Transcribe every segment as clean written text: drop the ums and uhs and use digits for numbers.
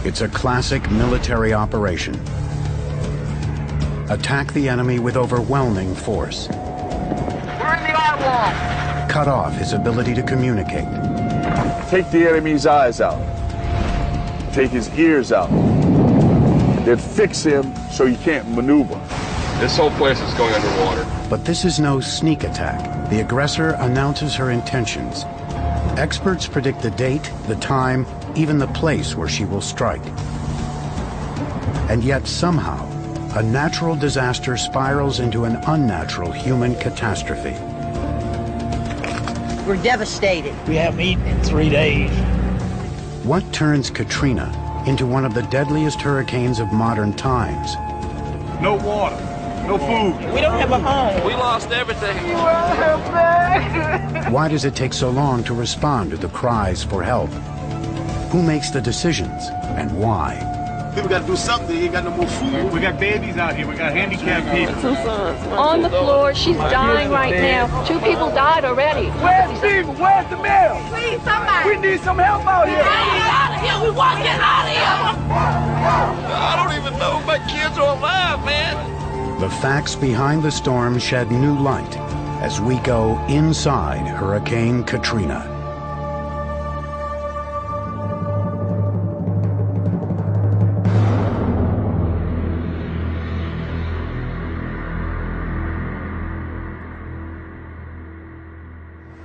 It's a classic military operation. Attack the enemy with overwhelming force. We're in the eye wall. Cut off his ability to communicate. Take the enemy's eyes out. Take his ears out. Then fix him so he can't maneuver. This whole place is going underwater. But this is no sneak attack. The aggressor announces her intentions. Experts predict the date, the time, even the place where she will strike. And yet somehow, a natural disaster spirals into an unnatural human catastrophe. We're devastated. We haven't eaten in 3 days. What turns Katrina into one of the deadliest hurricanes of modern times? No water, no food. We don't have a home. We lost everything. Why does it take so long to respond to the cries for help? Who makes the decisions and why? People got to do something. You ain't got no more food. We got babies out here. We got handicapped people. On the floor, she's dying right now. 2 people died already. Where's the people? Where's the mail? Please, somebody. We need some help out here. Get out of here. We want to get out of here. I don't even know if my kids are alive, man. The facts behind the storm shed new light as we go inside Hurricane Katrina.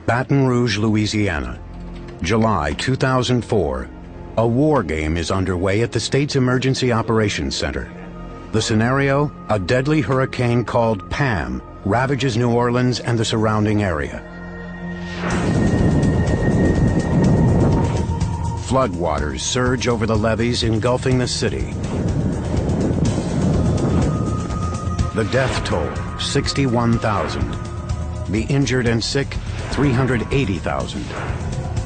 Baton Rouge, Louisiana, July 2004. A war game is underway at the state's Emergency Operations Center. The scenario, a deadly hurricane called Pam ravages New Orleans and the surrounding area. Floodwaters surge over the levees, engulfing the city. The death toll, 61,000. The injured and sick, 380,000.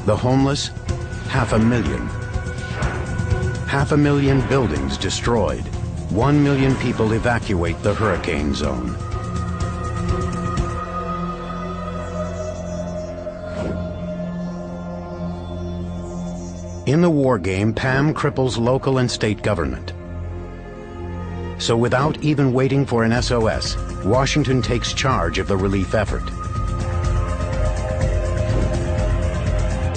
The homeless, 500,000. 500,000 buildings destroyed. 1 million people evacuate the hurricane zone. In the war game, Pam cripples local and state government. So without even waiting for an SOS, Washington takes charge of the relief effort.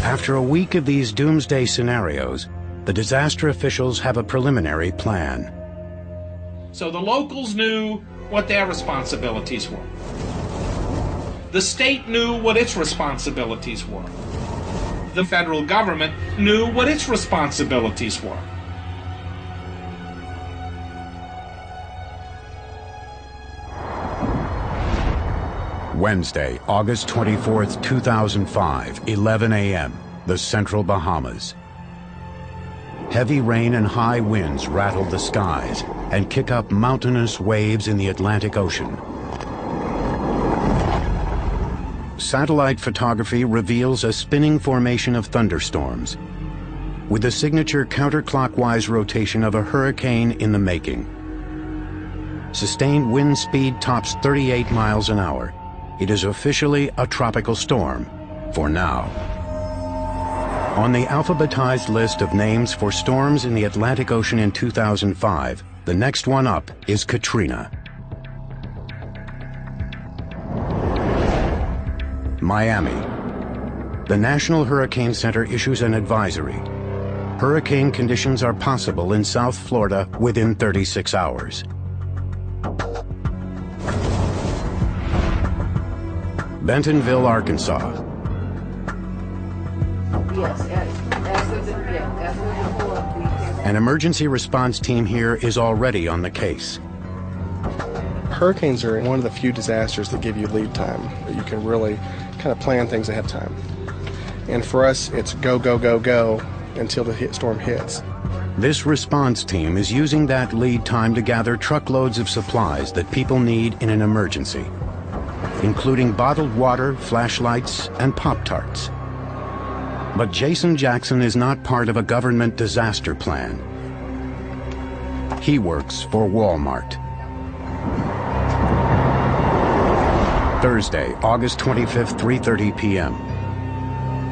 After a week of these doomsday scenarios, the disaster officials have a preliminary plan. So the locals knew what their responsibilities were. The state knew what its responsibilities were. The federal government knew what its responsibilities were. Wednesday, August 24th, 2005, 11 a.m., the Central Bahamas. Heavy rain and high winds rattle the skies and kick up mountainous waves in the Atlantic Ocean. Satellite photography reveals a spinning formation of thunderstorms, with the signature counterclockwise rotation of a hurricane in the making. Sustained wind speed tops 38 miles an hour. It is officially a tropical storm, for now. On the alphabetized list of names for storms in the Atlantic Ocean in 2005, the next one up is Katrina. Miami. The National Hurricane Center issues an advisory. Hurricane conditions are possible in South Florida within 36 hours. Bentonville, Arkansas. An emergency response team here is already on the case. Hurricanes are one of the few disasters that give you lead time, that you can really kind of plan things ahead of time. And for us, it's go, go, go, go until the storm hits. This response team is using that lead time to gather truckloads of supplies that people need in an emergency, including bottled water, flashlights, and Pop-Tarts. But Jason Jackson is not part of a government disaster plan. He works for Walmart. Thursday, August 25th, 3:30 p.m.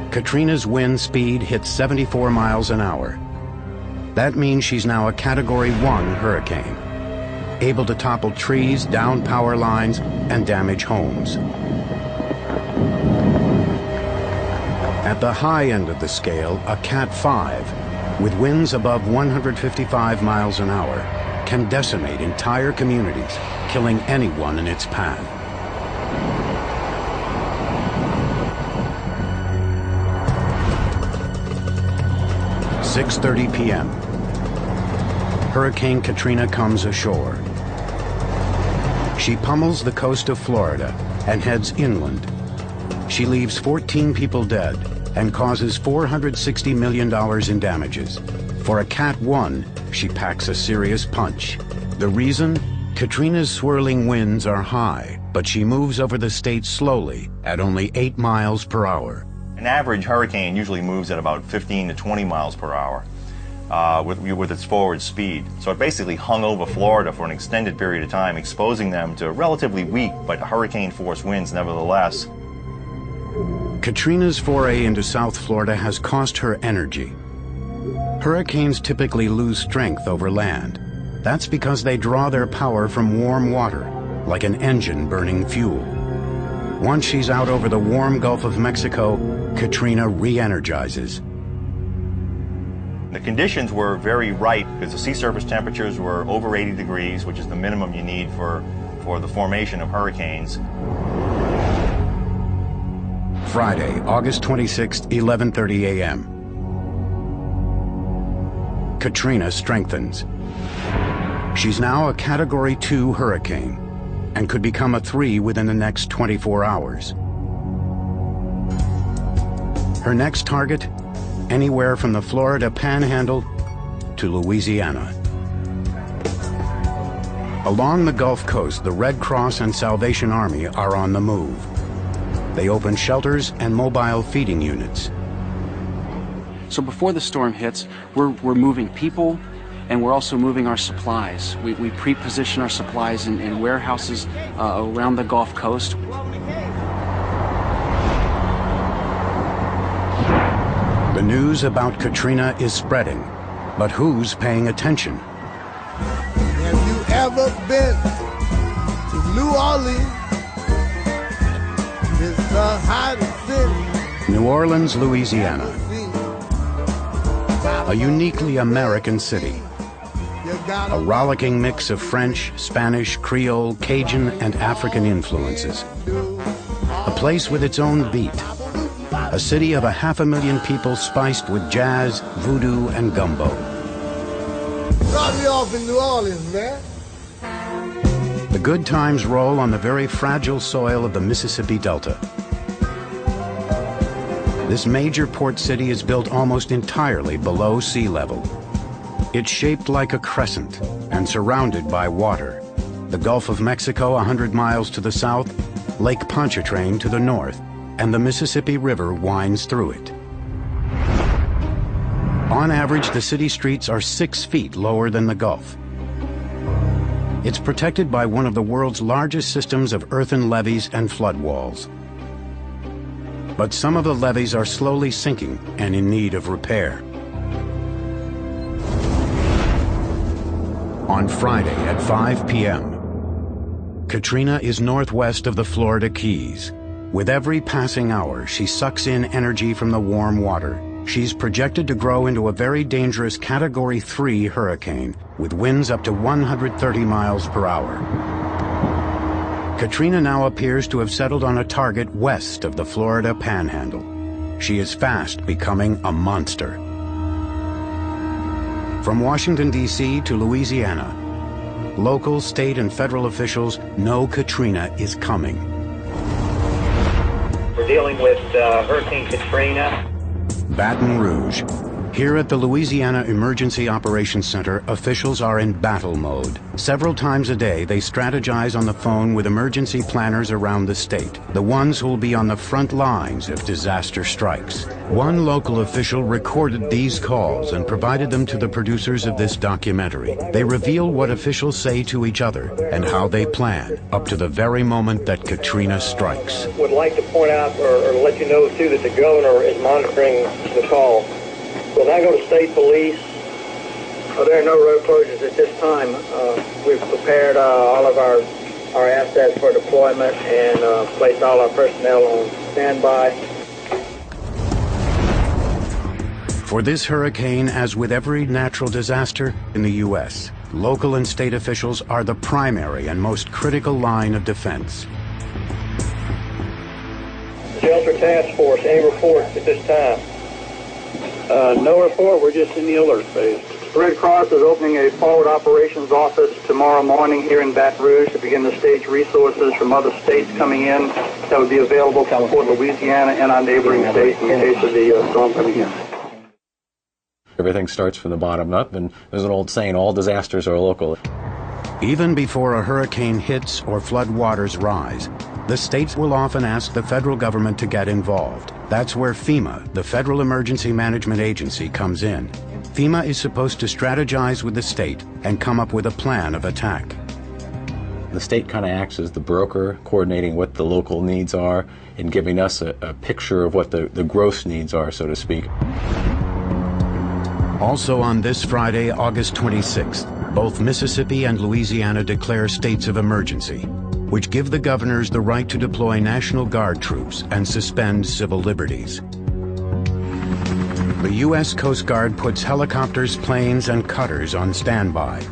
Katrina's wind speed hits 74 miles an hour. That means she's now a Category 1 hurricane, able to topple trees, down power lines, and damage homes. At the high end of the scale, a Cat 5, with winds above 155 miles an hour, can decimate entire communities, killing anyone in its path. At 6:30 p.m., Hurricane Katrina comes ashore. She pummels the coast of Florida and heads inland. She leaves 14 people dead and causes $460 million in damages. For a Cat 1, she packs a serious punch. The reason? Katrina's swirling winds are high, but she moves over the state slowly at only 8 miles per hour. An average hurricane usually moves at about 15 to 20 miles per hour with its forward speed. So it basically hung over Florida for an extended period of time, exposing them to relatively weak but hurricane-force winds nevertheless. Katrina's foray into South Florida has cost her energy. Hurricanes typically lose strength over land. That's because they draw their power from warm water, like an engine burning fuel. Once she's out over the warm Gulf of Mexico, Katrina re-energizes. The conditions were very right because the sea surface temperatures were over 80 degrees, which is the minimum you need for the formation of hurricanes. Friday, August 26, 11:30 a.m. Katrina strengthens. She's now a Category 2 hurricane and could become a 3 within the next 24 hours. Her next target, anywhere from the Florida Panhandle to Louisiana. Along the Gulf Coast, the Red Cross and Salvation Army are on the move. They open shelters and mobile feeding units. So before the storm hits, we're moving people, and we're also moving our supplies. We pre-position our supplies in warehouses around the Gulf Coast. The news about Katrina is spreading, but who's paying attention? Have you ever been to New Orleans? It's the hottest city. New Orleans, Louisiana. A uniquely American city. A rollicking mix of French, Spanish, Creole, Cajun, and African influences. A place with its own beat. A city of 500,000 people spiced with jazz, voodoo, and gumbo. Drop me off in New Orleans, man. The good times roll on the very fragile soil of the Mississippi Delta. This major port city is built almost entirely below sea level. It's shaped like a crescent and surrounded by water. The Gulf of Mexico 100 miles to the south, Lake Pontchartrain to the north, and the Mississippi River winds through it. On average, the city streets are 6 feet lower than the Gulf. It's protected by one of the world's largest systems of earthen levees and flood walls. But some of the levees are slowly sinking and in need of repair. On Friday at 5 p.m., Katrina is northwest of the Florida Keys. With every passing hour, she sucks in energy from the warm water. She's projected to grow into a very dangerous Category 3 hurricane with winds up to 130 miles per hour. Katrina now appears to have settled on a target west of the Florida Panhandle. She is fast becoming a monster. From Washington, D.C. to Louisiana, local, state, and federal officials know Katrina is coming. We're dealing with Hurricane Katrina. Baton Rouge. Here at the Louisiana Emergency Operations Center, officials are in battle mode. Several times a day, they strategize on the phone with emergency planners around the state, the ones who'll be on the front lines if disaster strikes. One local official recorded these calls and provided them to the producers of this documentary. They reveal what officials say to each other and how they plan, up to the very moment that Katrina strikes. Would like to point out or let you know, too, that the governor is monitoring the call. We'll now go to state police. Well, there are no road closures at this time. We've prepared all of our assets for deployment and placed all our personnel on standby. For this hurricane, as with every natural disaster in the U.S., local and state officials are the primary and most critical line of defense. Shelter Task Force, any reports at this time? No report. We're just in the alert phase. The Red Cross is opening a forward operations office tomorrow morning here in Baton Rouge to begin to stage resources from other states coming in that would be available to support Louisiana and our neighboring states in case of the storm coming in. Everything starts from the bottom up, and there's an old saying, all disasters are local. Even before a hurricane hits or flood waters rise, the states will often ask the federal government to get involved. That's where FEMA, the Federal Emergency Management Agency, comes in. FEMA is supposed to strategize with the state and come up with a plan of attack. The state kind of acts as the broker, coordinating what the local needs are and giving us a picture of what the gross needs are, so to speak. Also on this Friday, August 26th, both Mississippi and Louisiana declare states of emergency, which give the governors the right to deploy National Guard troops and suspend civil liberties. The U.S. Coast Guard puts helicopters, planes, and cutters on standby.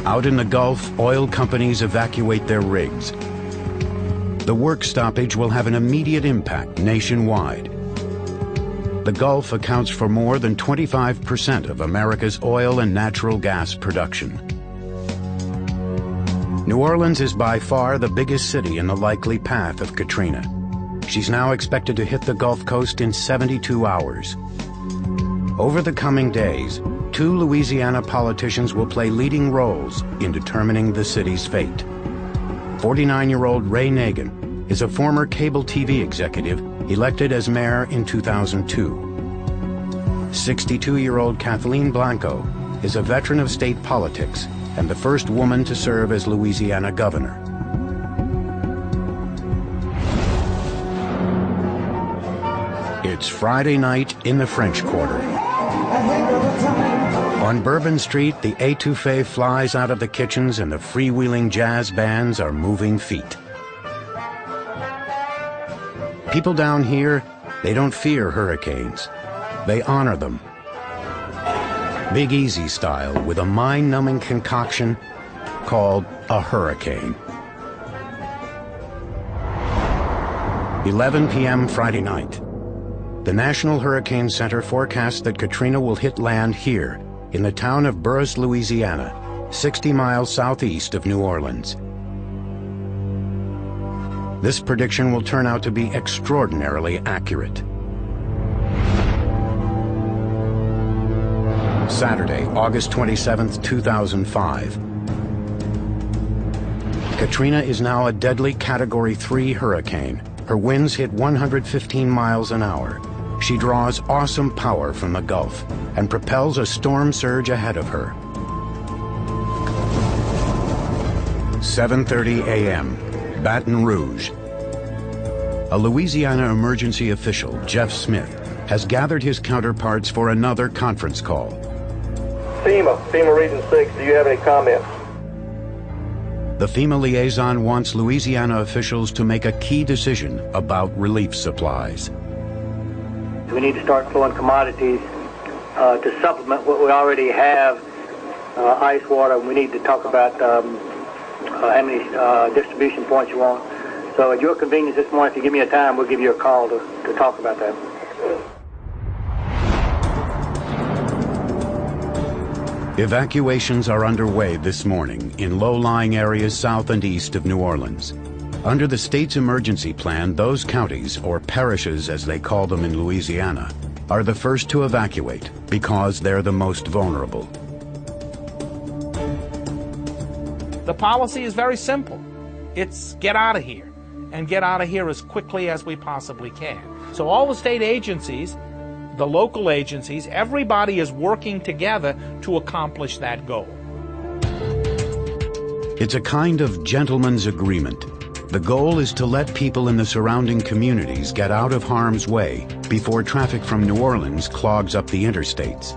Out in the Gulf, oil companies evacuate their rigs. The work stoppage will have an immediate impact nationwide. The Gulf accounts for more than 25% of America's oil and natural gas production. New Orleans is by far the biggest city in the likely path of Katrina. She's now expected to hit the Gulf Coast in 72 hours. Over the coming days, 2 Louisiana politicians will play leading roles in determining the city's fate. 49-year-old Ray Nagin is a former cable TV executive elected as mayor in 2002. 62-year-old Kathleen Blanco is a veteran of state politics and the first woman to serve as Louisiana governor. It's Friday night in the French Quarter. On Bourbon Street, the étouffée flies out of the kitchens and the freewheeling jazz bands are moving feet. People down here, they don't fear hurricanes. They honor them. Big Easy style, with a mind-numbing concoction called a hurricane. 11 p.m. Friday night. The National Hurricane Center forecasts that Katrina will hit land here, in the town of Burris, Louisiana, 60 miles southeast of New Orleans. This prediction will turn out to be extraordinarily accurate. Saturday, August 27, 2005. Katrina is now a deadly Category 3 hurricane. Her winds hit 115 miles an hour. She draws awesome power from the Gulf and propels a storm surge ahead of her. 7:30 a.m., Baton Rouge. A Louisiana emergency official, Jeff Smith, has gathered his counterparts for another conference call. FEMA Region 6, do you have any comments? The FEMA liaison wants Louisiana officials to make a key decision about relief supplies. We need to start flowing commodities to supplement what we already have, ice water. We need to talk about how many distribution points you want. So at your convenience this morning, if you give me a time, we'll give you a call to talk about that. Evacuations are underway this morning in low-lying areas south and east of New Orleans. Under the state's emergency plan, those counties, or parishes as they call them in Louisiana, are the first to evacuate because they're the most vulnerable. The policy is very simple. It's get out of here, and get out of here as quickly as we possibly can. So all the state agencies, the local agencies, everybody is working together to accomplish that goal. It's a kind of gentleman's agreement. The goal is to let people in the surrounding communities get out of harm's way before traffic from New Orleans clogs up the interstates.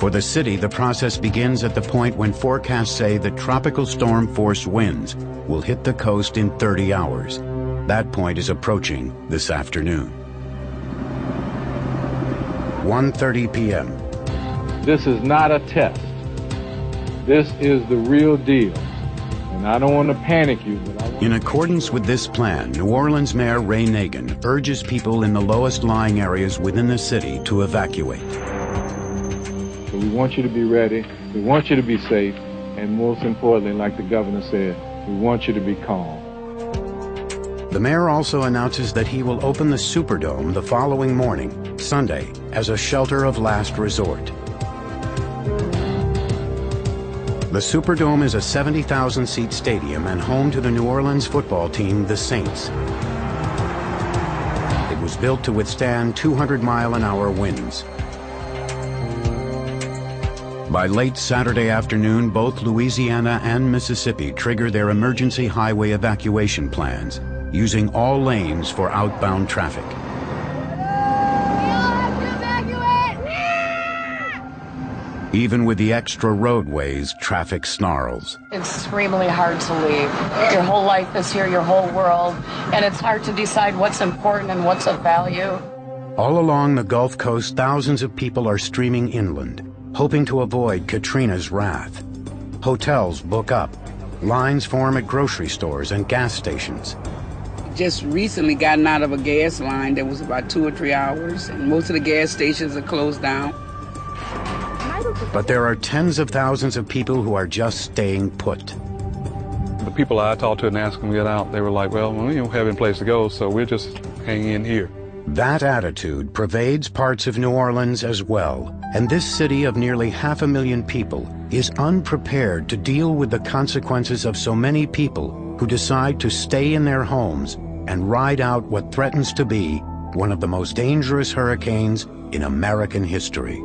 For the city, the process begins at the point when forecasts say that tropical storm force winds will hit the coast in 30 hours. That point is approaching this afternoon. 1:30 p.m. This is not a test. This is the real deal. And I don't want to panic you, but I want... In accordance with this plan, New Orleans Mayor Ray Nagin urges people in the lowest lying areas within the city to evacuate. So we want you to be ready, we want you to be safe, and most importantly, like the governor said, we want you to be calm. The mayor also announces that he will open the Superdome the following morning, Sunday, as a shelter of last resort. The Superdome is a 70,000-seat stadium and home to the New Orleans football team, the Saints. It was built to withstand 200-mile-an-hour winds. By late Saturday afternoon, both Louisiana and Mississippi triggered their emergency highway evacuation plans, using all lanes for outbound traffic. Even with the extra roadways, traffic snarls. It's extremely hard to leave. Your whole life is here, your whole world, and it's hard to decide what's important and what's of value. All along the Gulf Coast, thousands of people are streaming inland, hoping to avoid Katrina's wrath. Hotels book up. Lines form at grocery stores and gas stations. Just recently gotten out of a gas line that was about 2 or 3 hours, and most of the gas stations are closed down. But there are tens of thousands of people who are just staying put. The people I talked to and asked them to get out, they were like, well, we don't have any place to go, so we'll just hang in here. That attitude pervades parts of New Orleans as well, and this city of nearly 500,000 people is unprepared to deal with the consequences of so many people who decide to stay in their homes and ride out what threatens to be one of the most dangerous hurricanes in American history.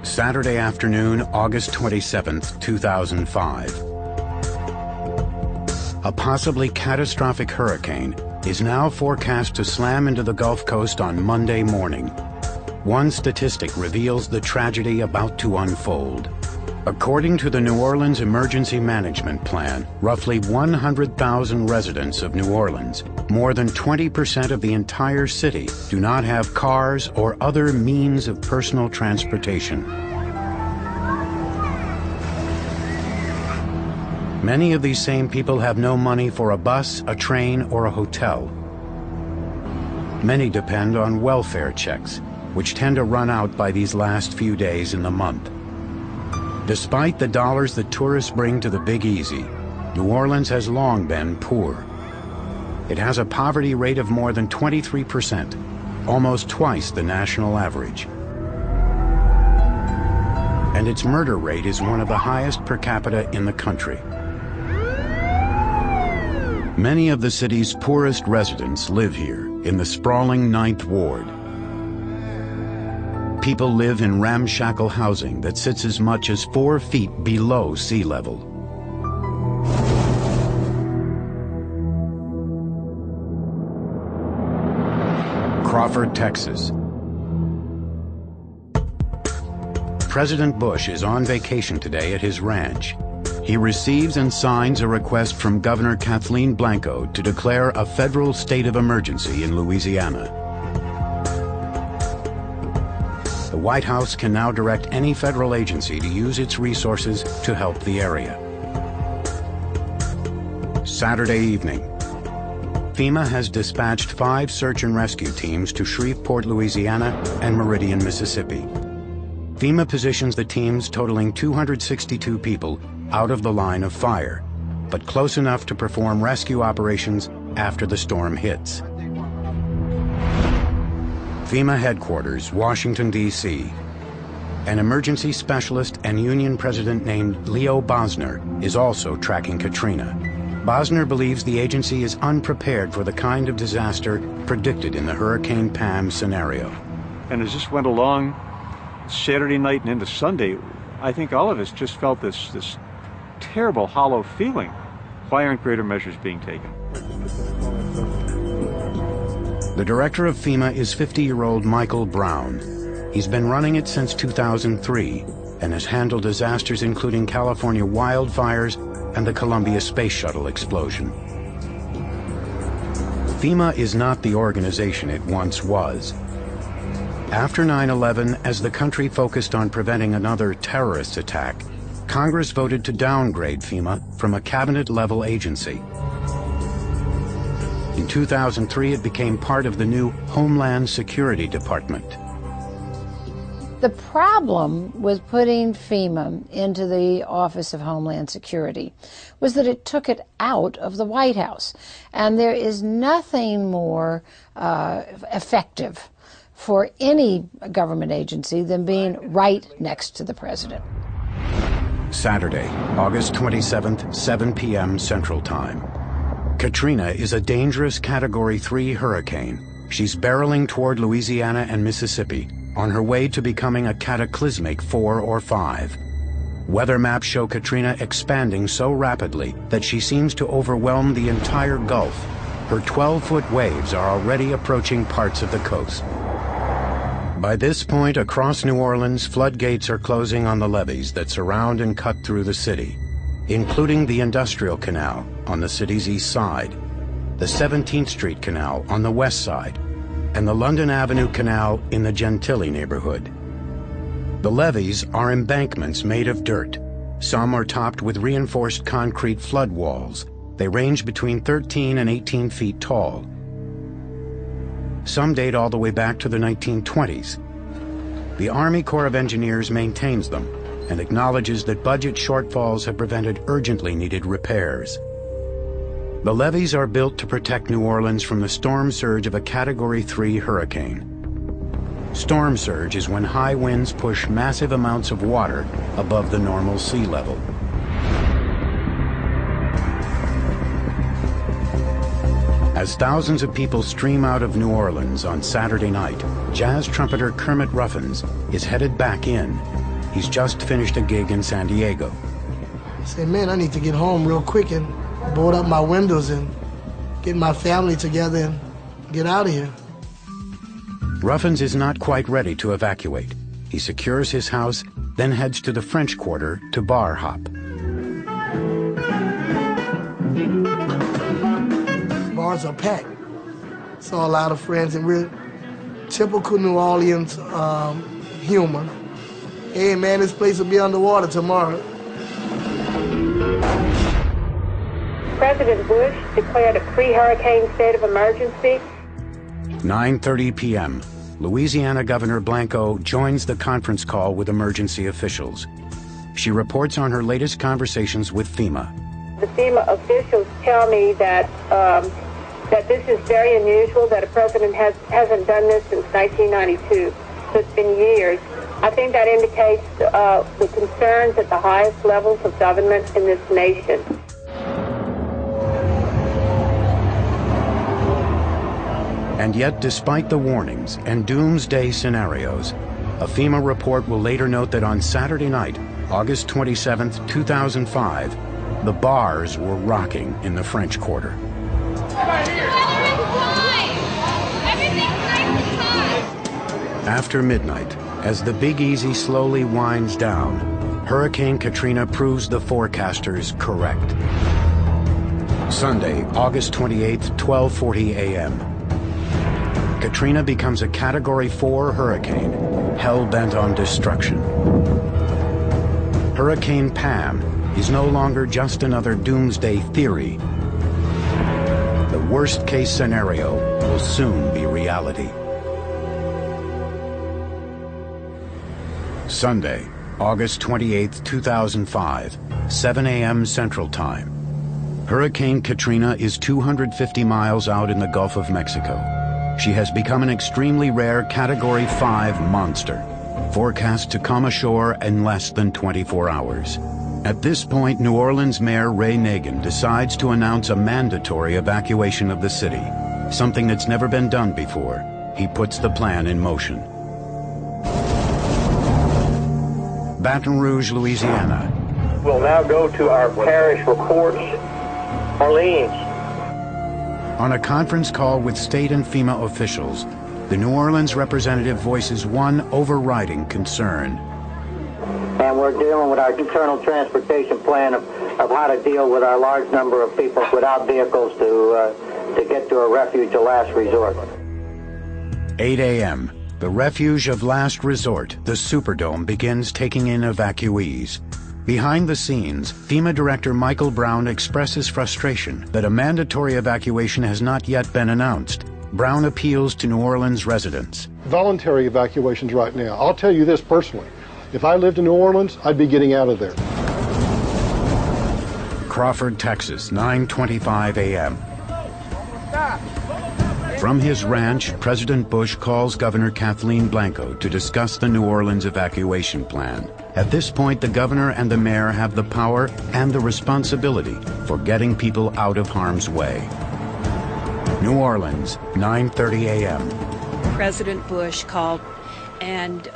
Saturday afternoon, August 27th, 2005. A possibly catastrophic hurricane is now forecast to slam into the Gulf Coast on Monday morning. One statistic reveals the tragedy about to unfold. According to the New Orleans Emergency Management Plan, roughly 100,000 residents of New Orleans, more than 20% of the entire city, do not have cars or other means of personal transportation. Many of these same people have no money for a bus, a train, or a hotel. Many depend on welfare checks, which tend to run out by these last few days in the month. Despite the dollars that tourists bring to the Big Easy, New Orleans has long been poor. It has a poverty rate of more than 23%, almost twice the national average. And its murder rate is one of the highest per capita in the country. Many of the city's poorest residents live here in the sprawling 9th Ward. People live in ramshackle housing that sits as much as 4 feet below sea level. Crawford, Texas. President Bush is on vacation today at his ranch. He receives and signs a request from Governor Kathleen Blanco to declare a federal state of emergency in Louisiana. The White House can now direct any federal agency to use its resources to help the area. Saturday evening. FEMA has dispatched 5 search and rescue teams to Shreveport, Louisiana and Meridian, Mississippi. FEMA positions the teams totaling 262 people out of the line of fire, but close enough to perform rescue operations after the storm hits. FEMA headquarters, Washington, D.C. An emergency specialist and union president named Leo Bosner is also tracking Katrina. Bosner believes the agency is unprepared for the kind of disaster predicted in the Hurricane Pam scenario. And as this went along Saturday night and into Sunday, I think all of us just felt this terrible, hollow feeling. Why aren't greater measures being taken? The director of FEMA is 50-year-old Michael Brown. He's been running it since 2003 and has handled disasters including California wildfires and the Columbia Space Shuttle explosion. FEMA is not the organization it once was. After 9/11, as the country focused on preventing another terrorist attack, Congress voted to downgrade FEMA from a cabinet-level agency. In 2003, it became part of the new Homeland Security Department. The problem with putting FEMA into the Office of Homeland Security was that it took it out of the White House. And there is nothing more effective for any government agency than being right next to the president. Saturday, August 27th, 7 p.m. Central Time. Katrina is a dangerous Category 3 hurricane. She's barreling toward Louisiana and Mississippi, on her way to becoming a cataclysmic 4 or 5. Weather maps show Katrina expanding so rapidly that she seems to overwhelm the entire Gulf. Her 12-foot waves are already approaching parts of the coast. By this point, across New Orleans, floodgates are closing on the levees that surround and cut through the city, including the Industrial Canal on the city's east side, the 17th Street Canal on the west side, and the London Avenue Canal in the Gentilly neighborhood. The levees are embankments made of dirt. Some are topped with reinforced concrete flood walls. They range between 13 and 18 feet tall. Some date all the way back to the 1920s. The Army Corps of Engineers maintains them and acknowledges that budget shortfalls have prevented urgently needed repairs. The levees are built to protect New Orleans from the storm surge of a Category 3 hurricane. Storm surge is when high winds push massive amounts of water above the normal sea level. As thousands of people stream out of New Orleans on Saturday night, jazz trumpeter Kermit Ruffins is headed back in. He's just finished a gig in San Diego. I said, man, I need to get home real quick and board up my windows and get my family together and get out of here. Ruffins is not quite ready to evacuate. He secures his house, then heads to the French Quarter to bar hop. Bars are packed. Saw a lot of friends, and we're typical New Orleans humor. Hey man, this place will be underwater tomorrow. President Bush declared a pre-hurricane state of emergency. 9:30 p.m. Louisiana Governor Blanco joins the conference call with emergency officials. She reports on her latest conversations with FEMA. The FEMA officials tell me that that this is very unusual, that a president hasn't done this since 1992. So it's been years. I think that indicates the concerns at the highest levels of government in this nation. And yet, despite the warnings and doomsday scenarios, a FEMA report will later note that on Saturday night, August 27, 2005, the bars were rocking in the French Quarter. After midnight, as the Big Easy slowly winds down, Hurricane Katrina proves the forecasters correct. Sunday, August 28, 12:40 a.m. Katrina becomes a Category 4 hurricane, hell-bent on destruction. Hurricane Pam is no longer just another doomsday theory. The worst-case scenario will soon be reality. Sunday, August 28, 2005, 7 a.m. Central Time. Hurricane Katrina is 250 miles out in the Gulf of Mexico. She has become an extremely rare Category 5 monster, forecast to come ashore in less than 24 hours. At this point, New Orleans Mayor Ray Nagin decides to announce a mandatory evacuation of the city, something that's never been done before. He puts the plan in motion. Baton Rouge, Louisiana. We'll now go to our parish reports. Orleans. On a conference call with state and FEMA officials, the New Orleans representative voices one overriding concern. And we're dealing with our internal transportation plan of how to deal with our large number of people without vehicles to get to a refuge of last resort. 8 a.m. The refuge of last resort, the Superdome, begins taking in evacuees. Behind the scenes, FEMA Director Michael Brown expresses frustration that a mandatory evacuation has not yet been announced. Brown appeals to New Orleans residents. Voluntary evacuations right now. I'll tell you this personally. If I lived in New Orleans, I'd be getting out of there. Crawford, Texas, 9:25 a.m. From his ranch, President Bush calls Governor Kathleen Blanco to discuss the New Orleans evacuation plan. At this point, the governor and the mayor have the power and the responsibility for getting people out of harm's way. New Orleans, 9:30 a.m. President Bush called and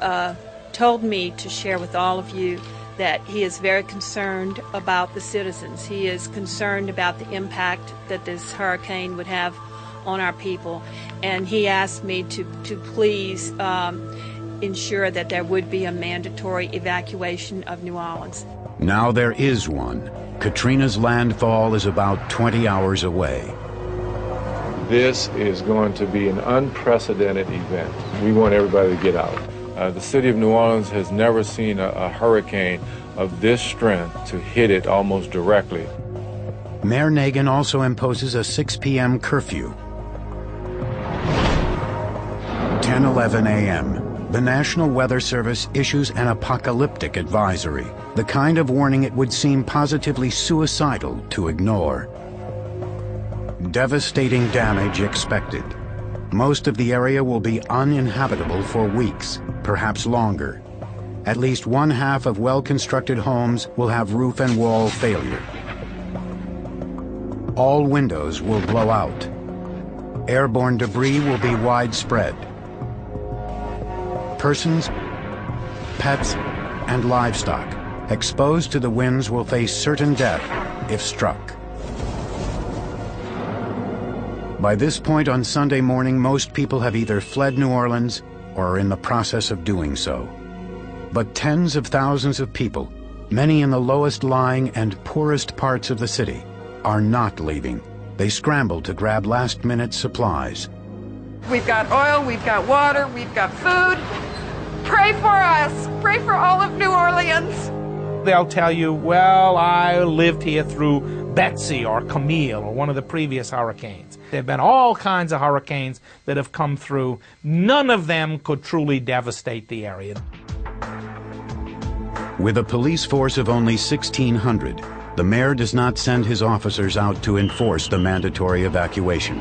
told me to share with all of you that he is very concerned about the citizens. He is concerned about the impact that this hurricane would have on our people, and he asked me to please ensure that there would be a mandatory evacuation of New Orleans. Now there is one. Katrina's landfall is about 20 hours away. This is going to be an unprecedented event. We want everybody to get out. The city of New Orleans has never seen a hurricane of this strength to hit it almost directly. Mayor Nagin also imposes a 6 p.m. curfew. 10:11 a.m. The National Weather Service issues an apocalyptic advisory, the kind of warning it would seem positively suicidal to ignore. Devastating damage expected. Most of the area will be uninhabitable for weeks, perhaps longer. At least one half of well-constructed homes will have roof and wall failure. All windows will blow out. Airborne debris will be widespread. Persons, pets, and livestock exposed to the winds will face certain death if struck. By this point on Sunday morning, most people have either fled New Orleans or are in the process of doing so. But tens of thousands of people, many in the lowest lying and poorest parts of the city, are not leaving. They scramble to grab last-minute supplies. We've got oil, we've got water, we've got food. Pray for us. Pray for all of New Orleans. They'll tell you, well, I lived here through Betsy or Camille or one of the previous hurricanes. There have been all kinds of hurricanes that have come through. None of them could truly devastate the area. With a police force of only 1,600, the mayor does not send his officers out to enforce the mandatory evacuation.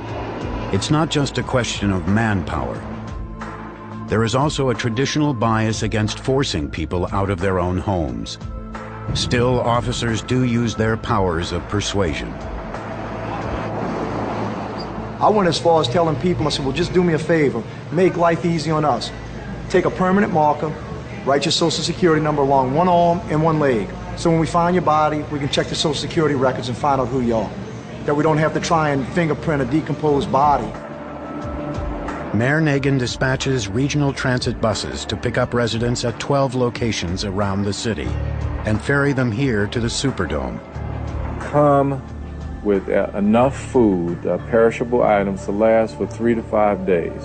It's not just a question of manpower. There is also a traditional bias against forcing people out of their own homes. Still, officers do use their powers of persuasion. I went as far as telling people, I said, well, just do me a favor. Make life easy on us. Take a permanent marker, write your Social Security number along one arm and one leg. So when we find your body, we can check the Social Security records and find out who you are. That we don't have to try and fingerprint a decomposed body. Mayor Nagin dispatches regional transit buses to pick up residents at 12 locations around the city and ferry them here to the Superdome. Come with enough food, perishable items to last for 3 to 5 days.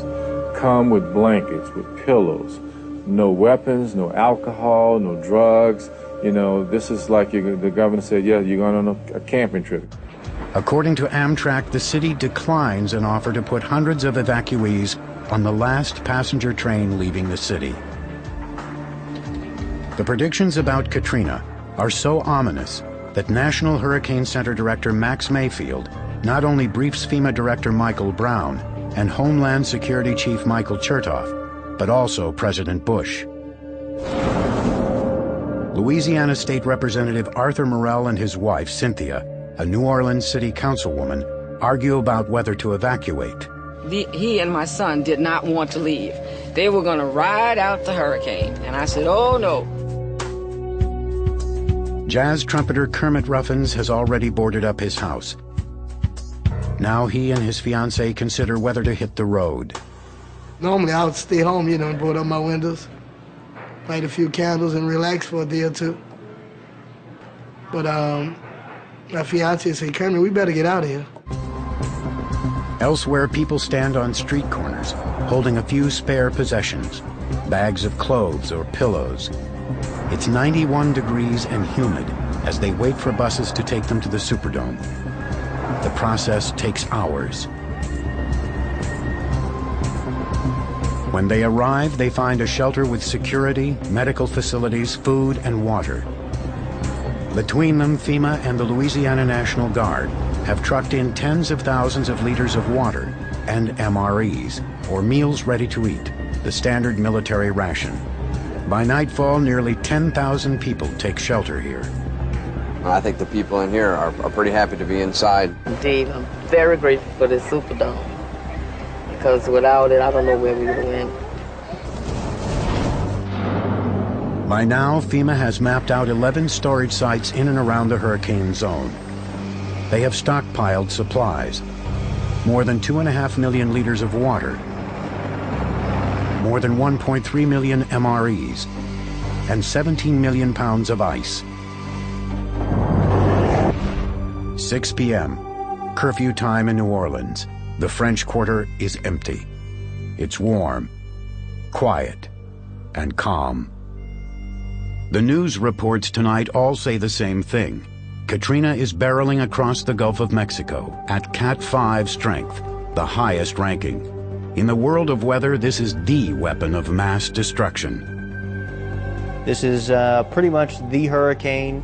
Come with blankets, with pillows. No weapons, no alcohol, no drugs. You know, this is like the governor said, yeah, you're going on a camping trip. According to Amtrak, the city declines an offer to put hundreds of evacuees on the last passenger train leaving the city. The predictions about Katrina are so ominous that National Hurricane Center Director Max Mayfield not only briefs FEMA Director Michael Brown and Homeland Security Chief Michael Chertoff, but also President Bush. Louisiana State Representative Arthur Morell and his wife, Cynthia, a New Orleans City Councilwoman, argue about whether to evacuate. He and my son did not want to leave. They were going to ride out the hurricane. And I said, oh, no. Jazz trumpeter Kermit Ruffins has already boarded up his house. Now he and his fiancée consider whether to hit the road. Normally I would stay home, you know, and board up my windows, light a few candles and relax for a day or two. But my fiance said, Kermit, we better get out of here. Elsewhere, people stand on street corners, holding a few spare possessions, bags of clothes or pillows. It's 91 degrees and humid as they wait for buses to take them to the Superdome. The process takes hours. When they arrive, they find a shelter with security, medical facilities, food, and water. Between them, FEMA and the Louisiana National Guard have trucked in tens of thousands of liters of water and MREs, or meals ready to eat, the standard military ration. By nightfall, nearly 10,000 people take shelter here. I think the people in here are pretty happy to be inside. Indeed, I'm very grateful for this Superdome, because without it, I don't know where we would have went. By now, FEMA has mapped out 11 storage sites in and around the hurricane zone. They have stockpiled supplies, more than 2.5 million liters of water, more than 1.3 million MREs, and 17 million pounds of ice. 6 p.m., curfew time in New Orleans. The French Quarter is empty. It's warm, quiet, and calm. The news reports tonight all say the same thing. Katrina is barreling across the Gulf of Mexico at Cat 5 strength, the highest ranking. In the world of weather, this is the weapon of mass destruction. This is pretty much the hurricane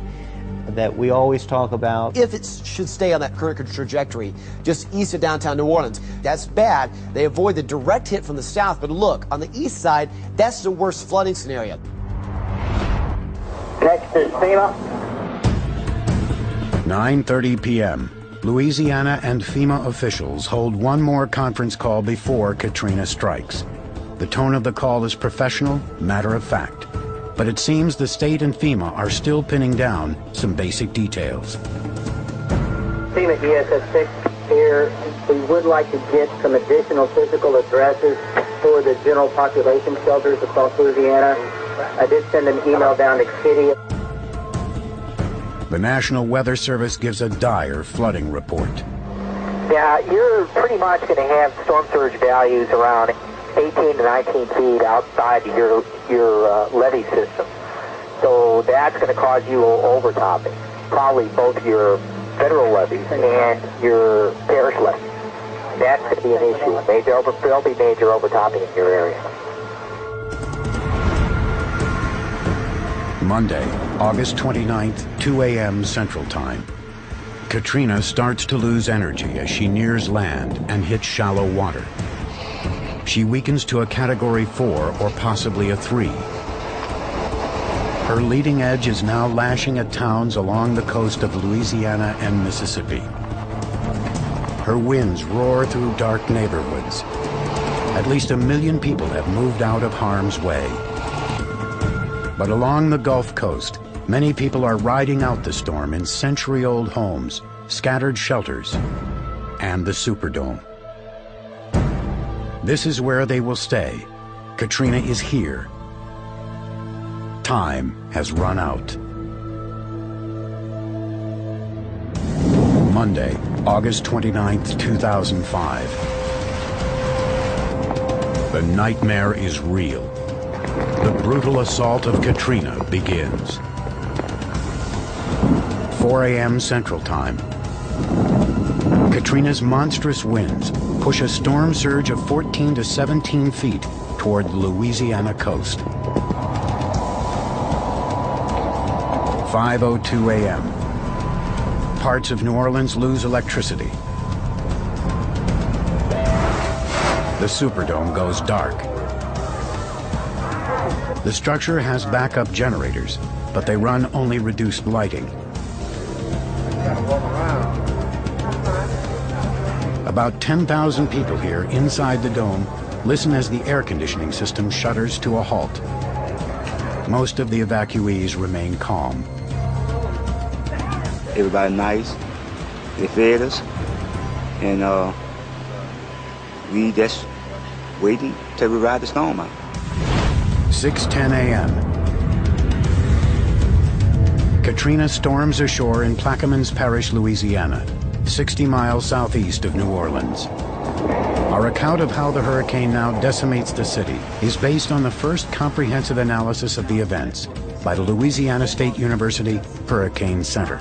that we always talk about. If it should stay on that current trajectory just east of downtown New Orleans, that's bad. They avoid the direct hit from the south, but look, on the east side, that's the worst flooding scenario. Next is FEMA. 9:30 p.m. Louisiana and FEMA officials hold one more conference call before Katrina strikes. The tone of the call is professional, matter of fact. But it seems the state and FEMA are still pinning down some basic details. FEMA ESS6 here. We would like to get some additional physical addresses for the general population shelters across Louisiana. I did send an email down to Kitty. The National Weather Service gives a dire flooding report. Yeah, you're pretty much going to have storm surge values around 18 to 19 feet outside your levee system. So that's going to cause you overtopping, probably both your federal levees and your parish levees. That's going to be an issue. There'll be major overtopping in your area. Monday, August 29th, 2 a.m. Central Time. Katrina starts to lose energy as she nears land and hits shallow water. She weakens to a Category 4 or possibly a 3. Her leading edge is now lashing at towns along the coast of Louisiana and Mississippi. Her winds roar through dark neighborhoods. At least 1 million people have moved out of harm's way. But along the Gulf Coast, many people are riding out the storm in century-old homes, scattered shelters, and the Superdome. This is where they will stay. Katrina is here. Time has run out. Monday, August 29th, 2005. The nightmare is real. The brutal assault of Katrina begins. 4 a.m. Central Time. Katrina's monstrous winds push a storm surge of 14 to 17 feet toward the Louisiana coast. 5:02 a.m. Parts of New Orleans lose electricity. The Superdome goes dark. The structure has backup generators, but they run only reduced lighting. About 10,000 people here inside the dome listen as the air conditioning system shudders to a halt. Most of the evacuees remain calm. Everybody nice. They fed us, and we just waiting till we ride the storm out. 6:10 a.m. Katrina storms ashore in Plaquemines Parish, Louisiana, 60 miles southeast of New Orleans. Our account of how the hurricane now decimates the city is based on the first comprehensive analysis of the events by the Louisiana State University Hurricane Center.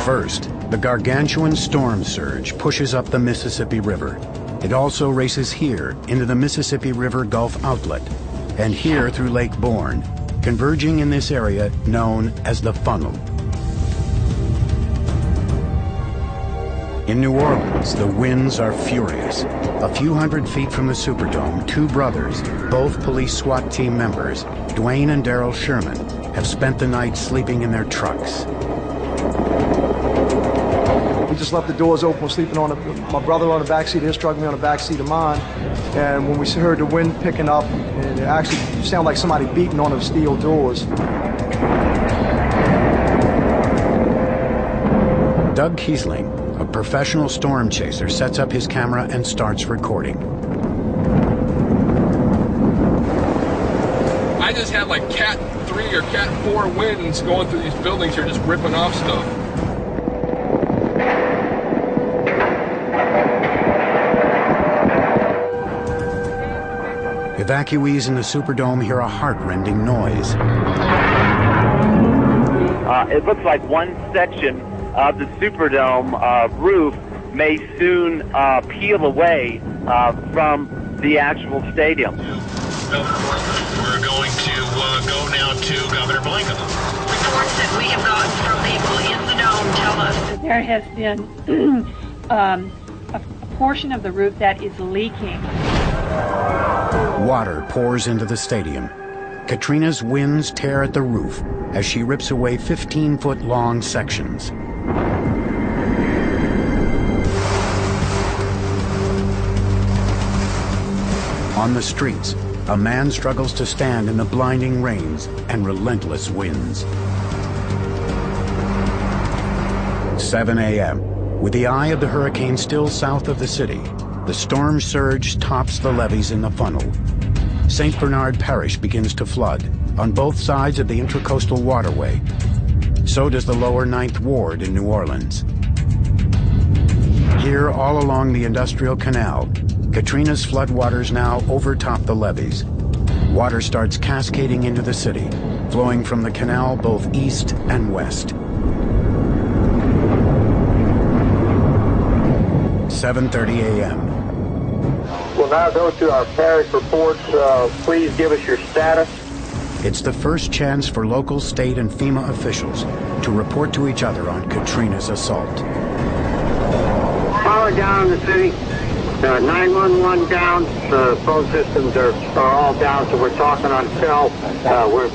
First, the gargantuan storm surge pushes up the Mississippi River. It also races here into the Mississippi River Gulf outlet, and here through Lake Borgne, converging in this area known as the Funnel. In New Orleans, the winds are furious. A few hundred feet from the Superdome, two brothers, both police SWAT team members, Dwayne and Daryl Sherman, have spent the night sleeping in their trucks. We just left the doors open. We're sleeping on my brother on the back seat of his truck, me on the back seat of mine. And when we heard the wind picking up, it actually sounded like somebody beating on the steel doors. Doug Kiesling, a professional storm chaser, sets up his camera and starts recording. I just had like Cat 3 or Cat 4 winds going through these buildings here, just ripping off stuff. Evacuees in the Superdome hear a heart-rending noise. It looks like one section of the Superdome roof may soon peel away from the actual stadium. We're going to go now to Governor Blanca. Reports that we have gotten from people in the dome tell us that there has been a portion of the roof that is leaking. Water pours into the stadium. Katrina's winds tear at the roof as she rips away 15-foot-long sections. On the streets, a man struggles to stand in the blinding rains and relentless winds. 7 a.m. With the eye of the hurricane still south of the city, the storm surge tops the levees in the Funnel. St. Bernard Parish begins to flood on both sides of the Intracoastal Waterway. So does the lower 9th Ward in New Orleans. Here, all along the Industrial Canal, Katrina's floodwaters now overtop the levees. Water starts cascading into the city, flowing from the canal both east and west. 7:30 a.m. We'll now go to our parish reports. Please give us your status. It's the first chance for local, state, and FEMA officials to report to each other on Katrina's assault. Power down in the city. 911 down. The phone systems are all down, so we're talking on cell. We're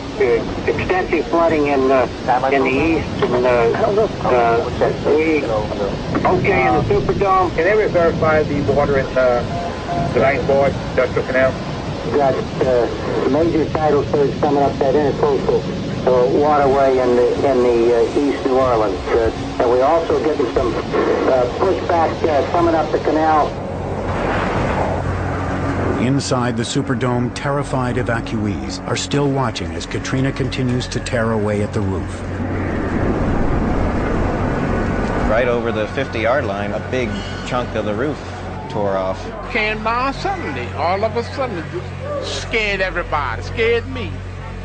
extensive flooding in the east. And, okay in the Superdome. Can they verify the water in the 9th Ward, Industrial Canal? We've got major tidal surge coming up that intercoastal waterway in the East New Orleans. And we're also getting some pushback coming up the canal. Inside the Superdome, terrified evacuees are still watching as Katrina continues to tear away at the roof. Right over the 50-yard line, a big chunk of the roof tore off. Came down suddenly. All of a sudden, it just scared everybody. Scared me.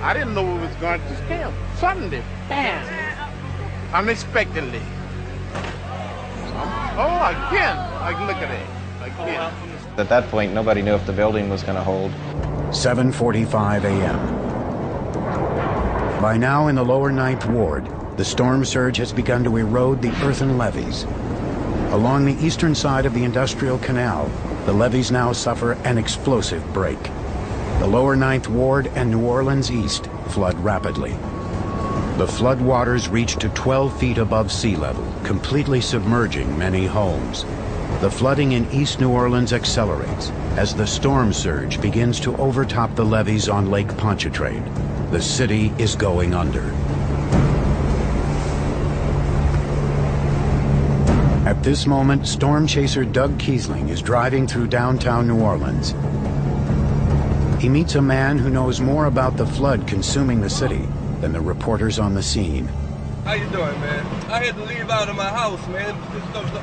I didn't know it was going to scare me. Suddenly, bam! Unexpectedly. Again. Like, look at it. Again. At that point, nobody knew if the building was going to hold. 7:45 a.m. By now in the lower 9th Ward, the storm surge has begun to erode the earthen levees. Along the eastern side of the Industrial Canal, the levees now suffer an explosive break. The lower 9th Ward and New Orleans East flood rapidly. The flood waters reach to 12 feet above sea level, completely submerging many homes. The flooding in East New Orleans accelerates as the storm surge begins to overtop the levees on Lake Pontchartrain. The city is going under. At At this moment, storm chaser Doug Kiesling is driving through downtown New Orleans. He meets a man who knows more about the flood consuming the city than the reporters on the scene. How you doing, man? I had to leave out of my house, man.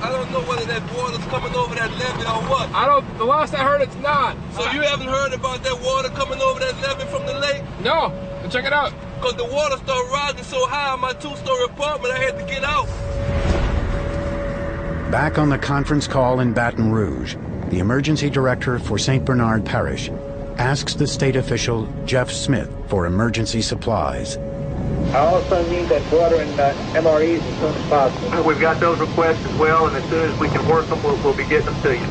I don't know whether that water's coming over that levee or what. The last I heard, it's not. So you haven't heard about that water coming over that levee from the lake? No, check it out. Because the water started rising so high on my two-story apartment, I had to get out. Back on the conference call in Baton Rouge, the emergency director for St. Bernard Parish asks the state official, Jeff Smith, for emergency supplies. I also need that water and MREs as soon as possible. We've got those requests as well, and as soon as we can work them, we'll be getting them to you.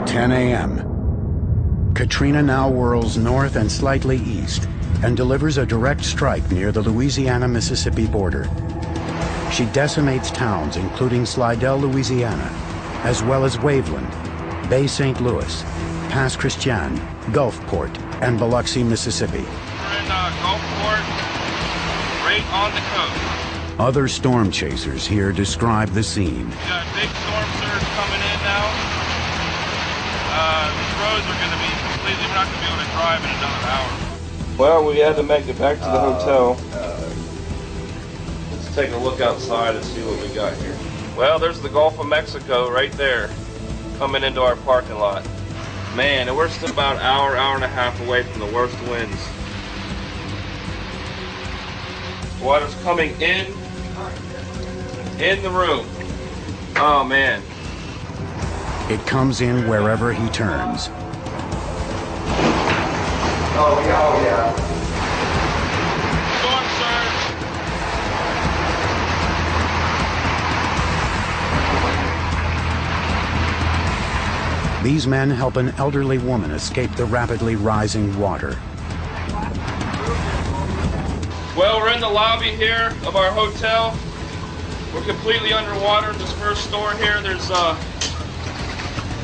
10 a.m. Katrina now whirls north and slightly east and delivers a direct strike near the Louisiana-Mississippi border. She decimates towns including Slidell, Louisiana, as well as Waveland, Bay St. Louis, Pass Christian, Gulfport, and Biloxi, Mississippi. We're in Gulfport, right on the coast. Other storm chasers here describe the scene. We got big storm surge coming in now. These roads are going to be completely, we're not going to be able to drive in another hour. Well, we had to make it back to the hotel. Let's take a look outside and see what we got here. Well, there's the Gulf of Mexico right there, coming into our parking lot. Man, and we're still about an hour and a half away from the worst winds. Water's coming in the room. Oh, man. It comes in wherever he turns. Oh, yeah. Storm surge. These men help an elderly woman escape the rapidly rising water. Well, we're in the lobby here of our hotel. We're completely underwater in this first store here. There's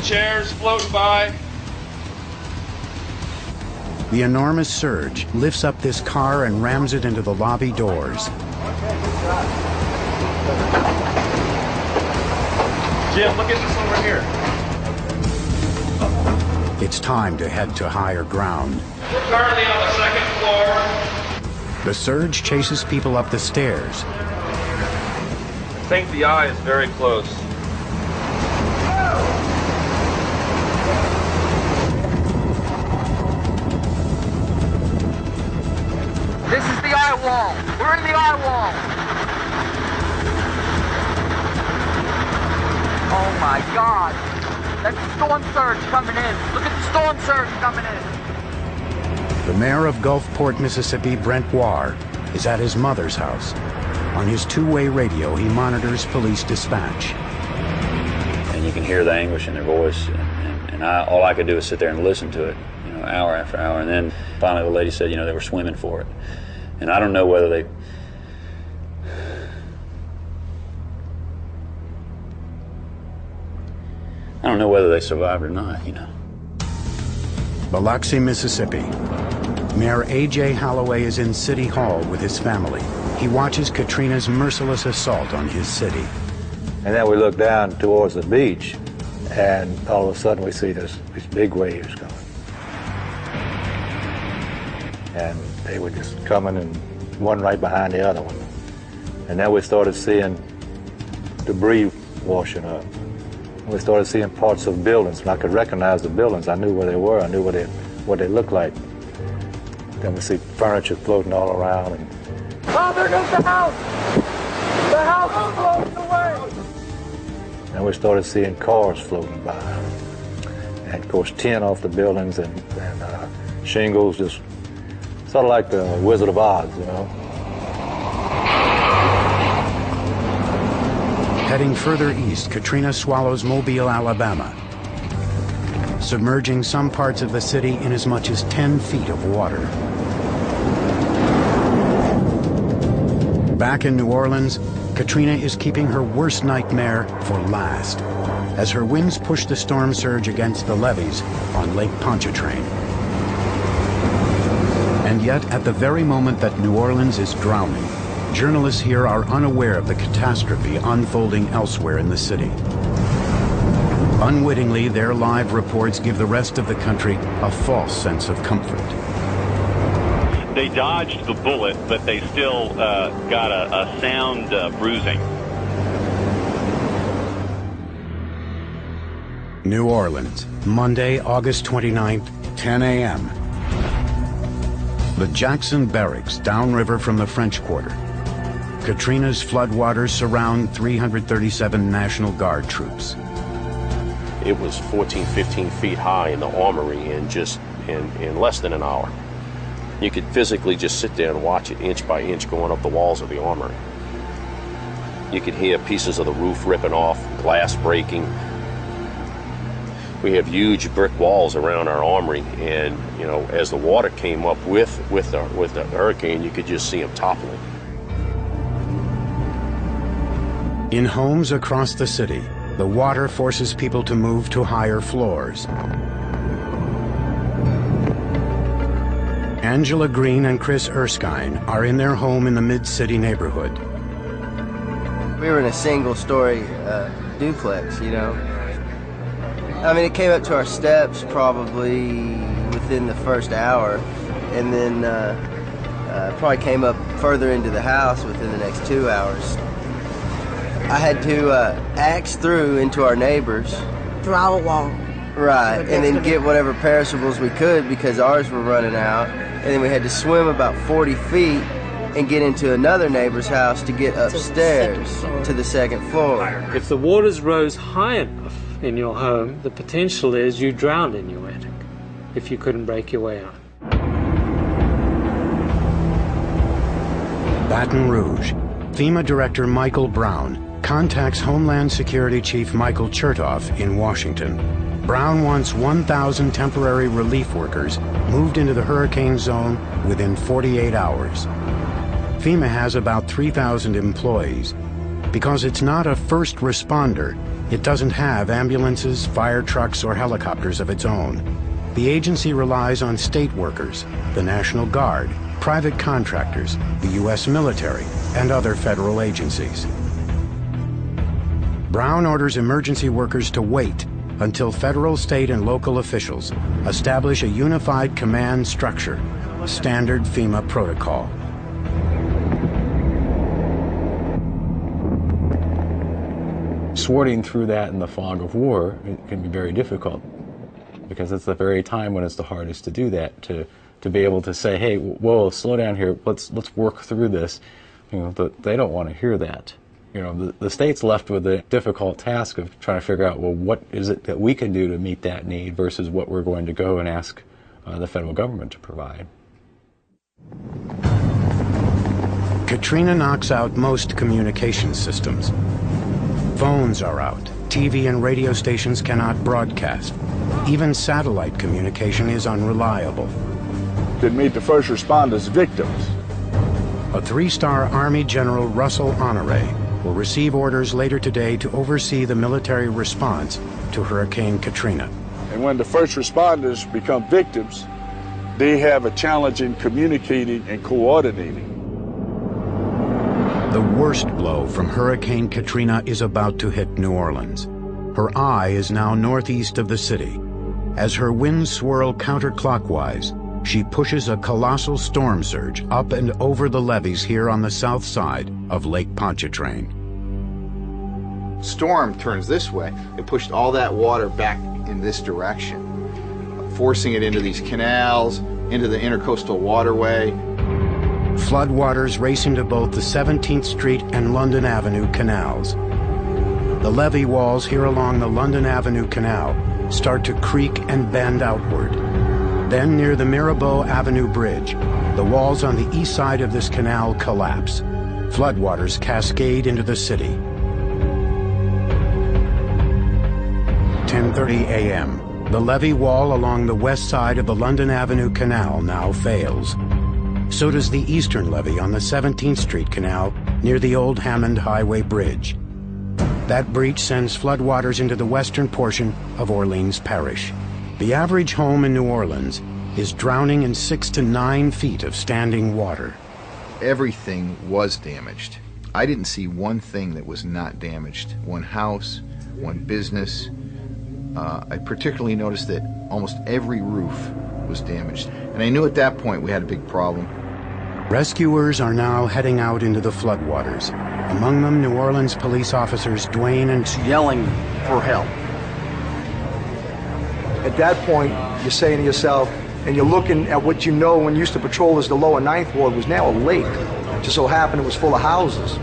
chairs floating by. The enormous surge lifts up this car and rams it into the lobby doors. Jim, look at this over here. It's time to head to higher ground. We're currently on the second floor. The surge chases people up the stairs. I think the eye is very close. This is the eye wall. We're in the eye wall. Oh my God. That's the storm surge coming in. Look at the storm surge coming in. The mayor of Gulfport, Mississippi, Brent Warr, is at his mother's house. On his two-way radio, he monitors police dispatch. And you can hear the anguish in their voice, and all I could do is sit there and listen to it, hour after hour. And then finally the lady said, they were swimming for it. And I don't know whether they... I don't know whether they survived or not, Biloxi, Mississippi. Mayor A.J. Holloway is in City Hall with his family. He watches Katrina's merciless assault on his city. And then we look down towards the beach, and all of a sudden we see these big waves coming. And they were just coming, and one right behind the other one. And then we started seeing debris washing up. We started seeing parts of buildings, and I could recognize the buildings. I knew where they were. I knew what they looked like. Then we see furniture floating all around. And oh, there goes the house! The house is floating away! And we started seeing cars floating by. And of course, tin off the buildings and shingles, just sort of like the Wizard of Oz, Heading further east, Katrina swallows Mobile, Alabama, submerging some parts of the city in as much as 10 feet of water. Back in New Orleans, Katrina is keeping her worst nightmare for last, as her winds push the storm surge against the levees on Lake Pontchartrain. And yet, at the very moment that New Orleans is drowning, journalists here are unaware of the catastrophe unfolding elsewhere in the city. Unwittingly, their live reports give the rest of the country a false sense of comfort. They dodged the bullet, but they still got a sound bruising. New Orleans, Monday, August 29th, 10 a.m. The Jackson Barracks, downriver from the French Quarter. Katrina's floodwaters surround 337 National Guard troops. It was 14, 15 feet high in the armory in less than an hour. You could physically just sit there and watch it inch by inch going up the walls of the armory. You could hear pieces of the roof ripping off, glass breaking. We have huge brick walls around our armory, and as the water came up with the hurricane, you could just see them toppling. In homes across the city, the water forces people to move to higher floors. Angela Green and Chris Erskine are in their home in the mid-city neighborhood. We were in a single-story duplex, I mean, it came up to our steps probably within the first hour, and then probably came up further into the house within the next 2 hours. I had to axe through into our neighbors. Through our wall. Right, and then get whatever perishables we could because ours were running out. And then we had to swim about 40 feet and get into another neighbor's house to get upstairs to the second floor. If the waters rose high enough in your home, the potential is you drowned in your attic if you couldn't break your way out. Baton Rouge. FEMA Director Michael Brown contacts Homeland Security Chief Michael Chertoff in Washington. Brown wants 1,000 temporary relief workers moved into the hurricane zone within 48 hours. FEMA has about 3,000 employees. Because it's not a first responder, it doesn't have ambulances, fire trucks, or helicopters of its own. The agency relies on state workers, the National Guard, private contractors, the U.S. military, and other federal agencies. Brown orders emergency workers to wait until federal, state, and local officials establish a unified command structure, standard FEMA protocol. Sorting through that in the fog of war, it can be very difficult because it's the very time when it's the hardest to do that, to be able to say, hey, whoa, slow down here, let's work through this. They don't want to hear that. The state's left with the difficult task of trying to figure out, well, what is it that we can do to meet that need versus what we're going to go and ask the federal government to provide. Katrina knocks out most communication systems. Phones are out. TV and radio stations cannot broadcast. Even satellite communication is unreliable. To meet the first responders' victims. A three-star Army General Russell Honore will receive orders later today to oversee the military response to Hurricane Katrina. And when the first responders become victims, they have a challenge in communicating and coordinating. The worst blow from Hurricane Katrina is about to hit New Orleans. Her eye is now northeast of the city. As her winds swirl counterclockwise, she pushes a colossal storm surge up and over the levees here on the south side of Lake Pontchartrain. Storm turns this way. It pushed all that water back in this direction, forcing it into these canals, into the intercoastal waterway. Floodwaters race into both the 17th Street and London Avenue canals. The levee walls here along the London Avenue Canal start to creak and bend outward. Then near the Mirabeau Avenue Bridge, the walls on the east side of this canal collapse. Floodwaters cascade into the city. 10:30 a.m. The levee wall along the west side of the London Avenue Canal now fails. So does the eastern levee on the 17th Street Canal near the old Hammond Highway Bridge. That breach sends floodwaters into the western portion of Orleans Parish. The average home in New Orleans is drowning in 6 to 9 feet of standing water. everything was damaged. I didn't see one thing that was not damaged. One house, one business. I particularly noticed that almost every roof was damaged. And I knew at that point we had a big problem. Rescuers are now heading out into the floodwaters. Among them, New Orleans police officers Dwayne and yelling for help. At that point, you're saying to yourself, and you're looking at what you know when you used to patrol as the lower 9th Ward was now a lake. It just so happened it was full of houses.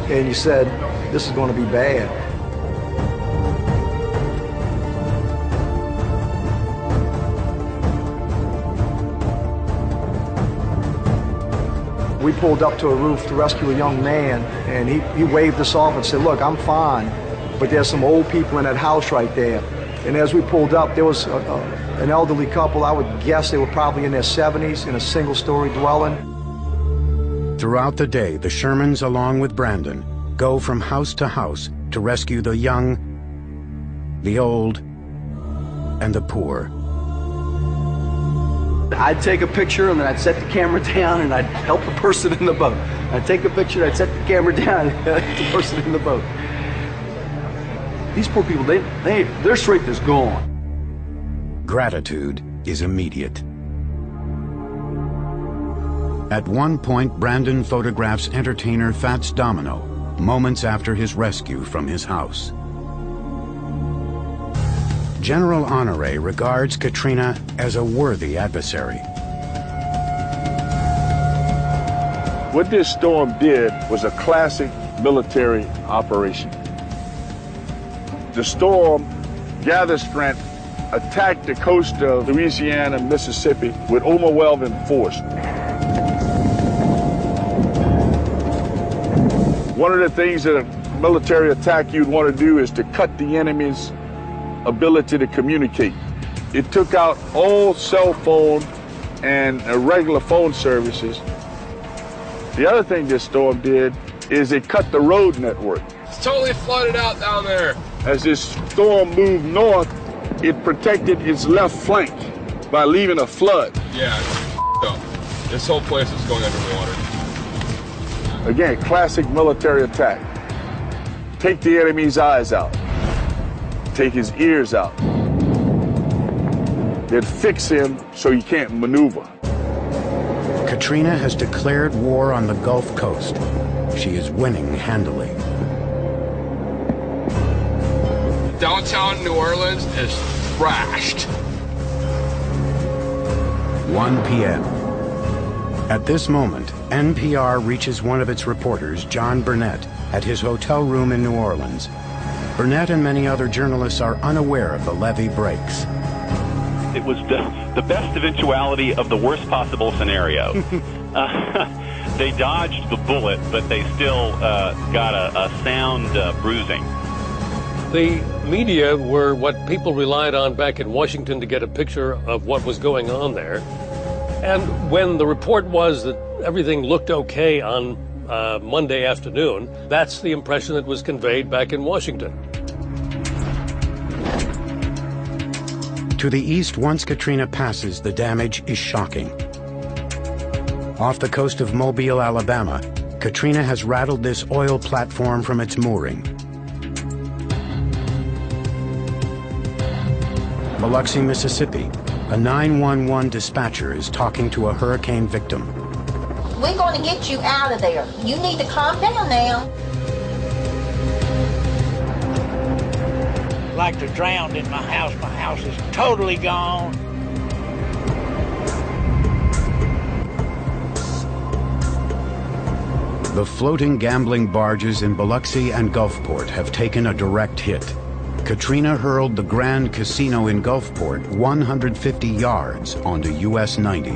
And you said, this is going to be bad. We pulled up to a roof to rescue a young man, and he waved us off and said, look, I'm fine, but there's some old people in that house right there. And as we pulled up, there was an elderly couple. I would guess they were probably in their 70s in a single-story dwelling. Throughout the day, the Shermans, along with Brandon, go from house to house to rescue the young, the old, and the poor. I'd take a picture and then I'd set the camera down and I'd help the person in the boat. I'd take a picture, I'd set the camera down and help the person in the boat. These poor people, their strength is gone. Gratitude is immediate. At one point, Brandon photographs entertainer Fats Domino moments after his rescue from his house. General Honoré regards Katrina as a worthy adversary. What this storm did was a classic military operation. The storm gathered strength, attacked the coast of Louisiana and Mississippi with overwhelming force. One of the things that a military attack you'd want to do is to cut the enemy's ability to communicate. It took out all cell phone and regular phone services. The other thing this storm did is it cut the road network. It's totally flooded out down there. As this storm moved north, it protected its left flank by leaving a flood. Yeah, it's up. This whole place is going underwater. Again, classic military attack. Take the enemy's eyes out. Take his ears out. Then fix him so he can't maneuver. Katrina has declared war on the Gulf Coast. She is winning handily. Downtown New Orleans is thrashed. 1 p.m. At this moment, NPR reaches one of its reporters, John Burnett, at his hotel room in New Orleans. Burnett and many other journalists are unaware of the levee breaks. It was the best eventuality of the worst possible scenario. They dodged the bullet, but they still got a sound bruising. The media were what people relied on back in Washington to get a picture of what was going on there. And when the report was that everything looked okay on Monday afternoon, that's the impression that was conveyed back in Washington. To the east, once Katrina passes, the damage is shocking. Off the coast of Mobile, Alabama, Katrina has rattled this oil platform from its mooring. Biloxi, Mississippi, a 911 dispatcher is talking to a hurricane victim. We're going to get you out of there. You need to calm down now. Like they're drowned in my house. My house is totally gone. The floating gambling barges in Biloxi and Gulfport have taken a direct hit. Katrina hurled the Grand Casino in Gulfport 150 yards onto US 90.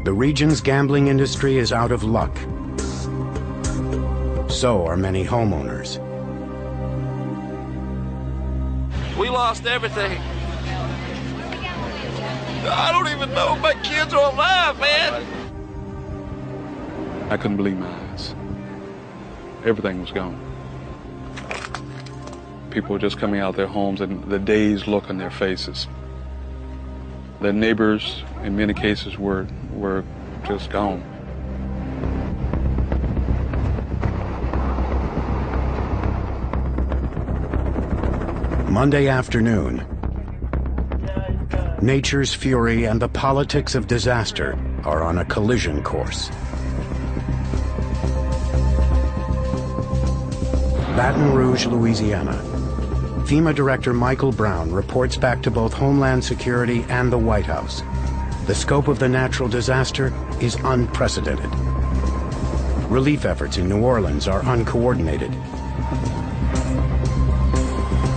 The region's gambling industry is out of luck. So are many homeowners. We lost everything. I don't even know if my kids are alive, man. I couldn't believe my eyes. Everything was gone. People were just coming out of their homes and the dazed look on their faces. The neighbors, in many cases, were just gone. Monday afternoon. Nature's fury and the politics of disaster are on a collision course. Baton Rouge, Louisiana. FEMA Director Michael Brown reports back to both Homeland Security and the White House. The scope of the natural disaster is unprecedented. Relief efforts in New Orleans are uncoordinated.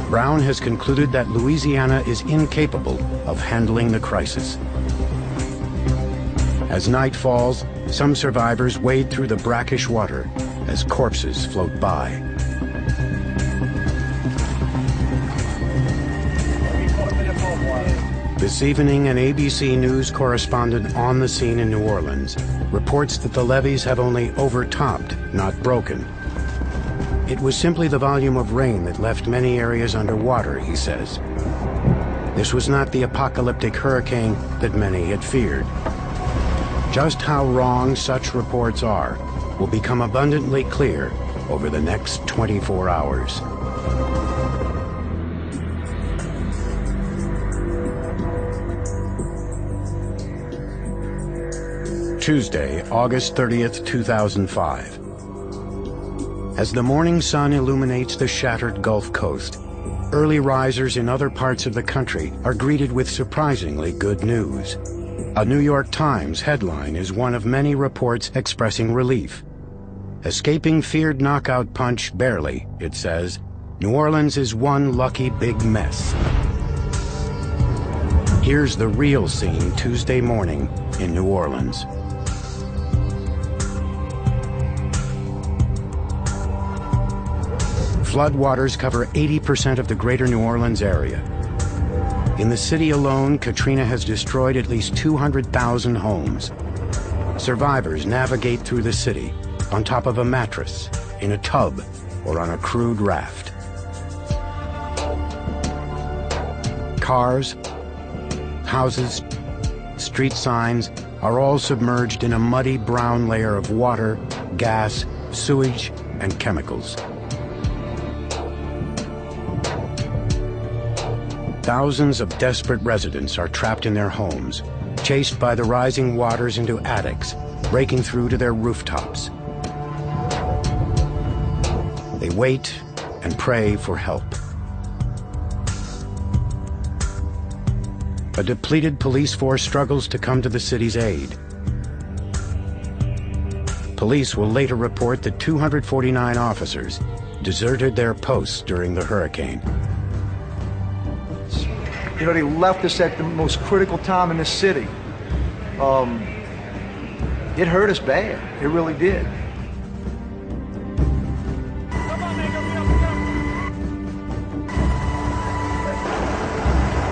Brown has concluded that Louisiana is incapable of handling the crisis. As night falls, some survivors wade through the brackish water as corpses float by. This evening, an ABC News correspondent on the scene in New Orleans reports that the levees have only overtopped, not broken. It was simply the volume of rain that left many areas underwater, he says. This was not the apocalyptic hurricane that many had feared. Just how wrong such reports are will become abundantly clear over the next 24 hours. Tuesday, August 30th, 2005. As the morning sun illuminates the shattered Gulf Coast, early risers in other parts of the country are greeted with surprisingly good news. A New York Times headline is one of many reports expressing relief. Escaping feared knockout punch barely, it says, New Orleans is one lucky big mess. Here's the real scene Tuesday morning in New Orleans. Floodwaters cover 80% of the greater New Orleans area. In the city alone, Katrina has destroyed at least 200,000 homes. Survivors navigate through the city on top of a mattress, in a tub, or on a crude raft. Cars, houses, street signs are all submerged in a muddy brown layer of water, gas, sewage, and chemicals. Thousands of desperate residents are trapped in their homes, chased by the rising waters into attics, breaking through to their rooftops. They wait and pray for help. A depleted police force struggles to come to the city's aid. Police will later report that 249 officers deserted their posts during the hurricane. You know, they left us at the most critical time in the city. It hurt us bad. It really did.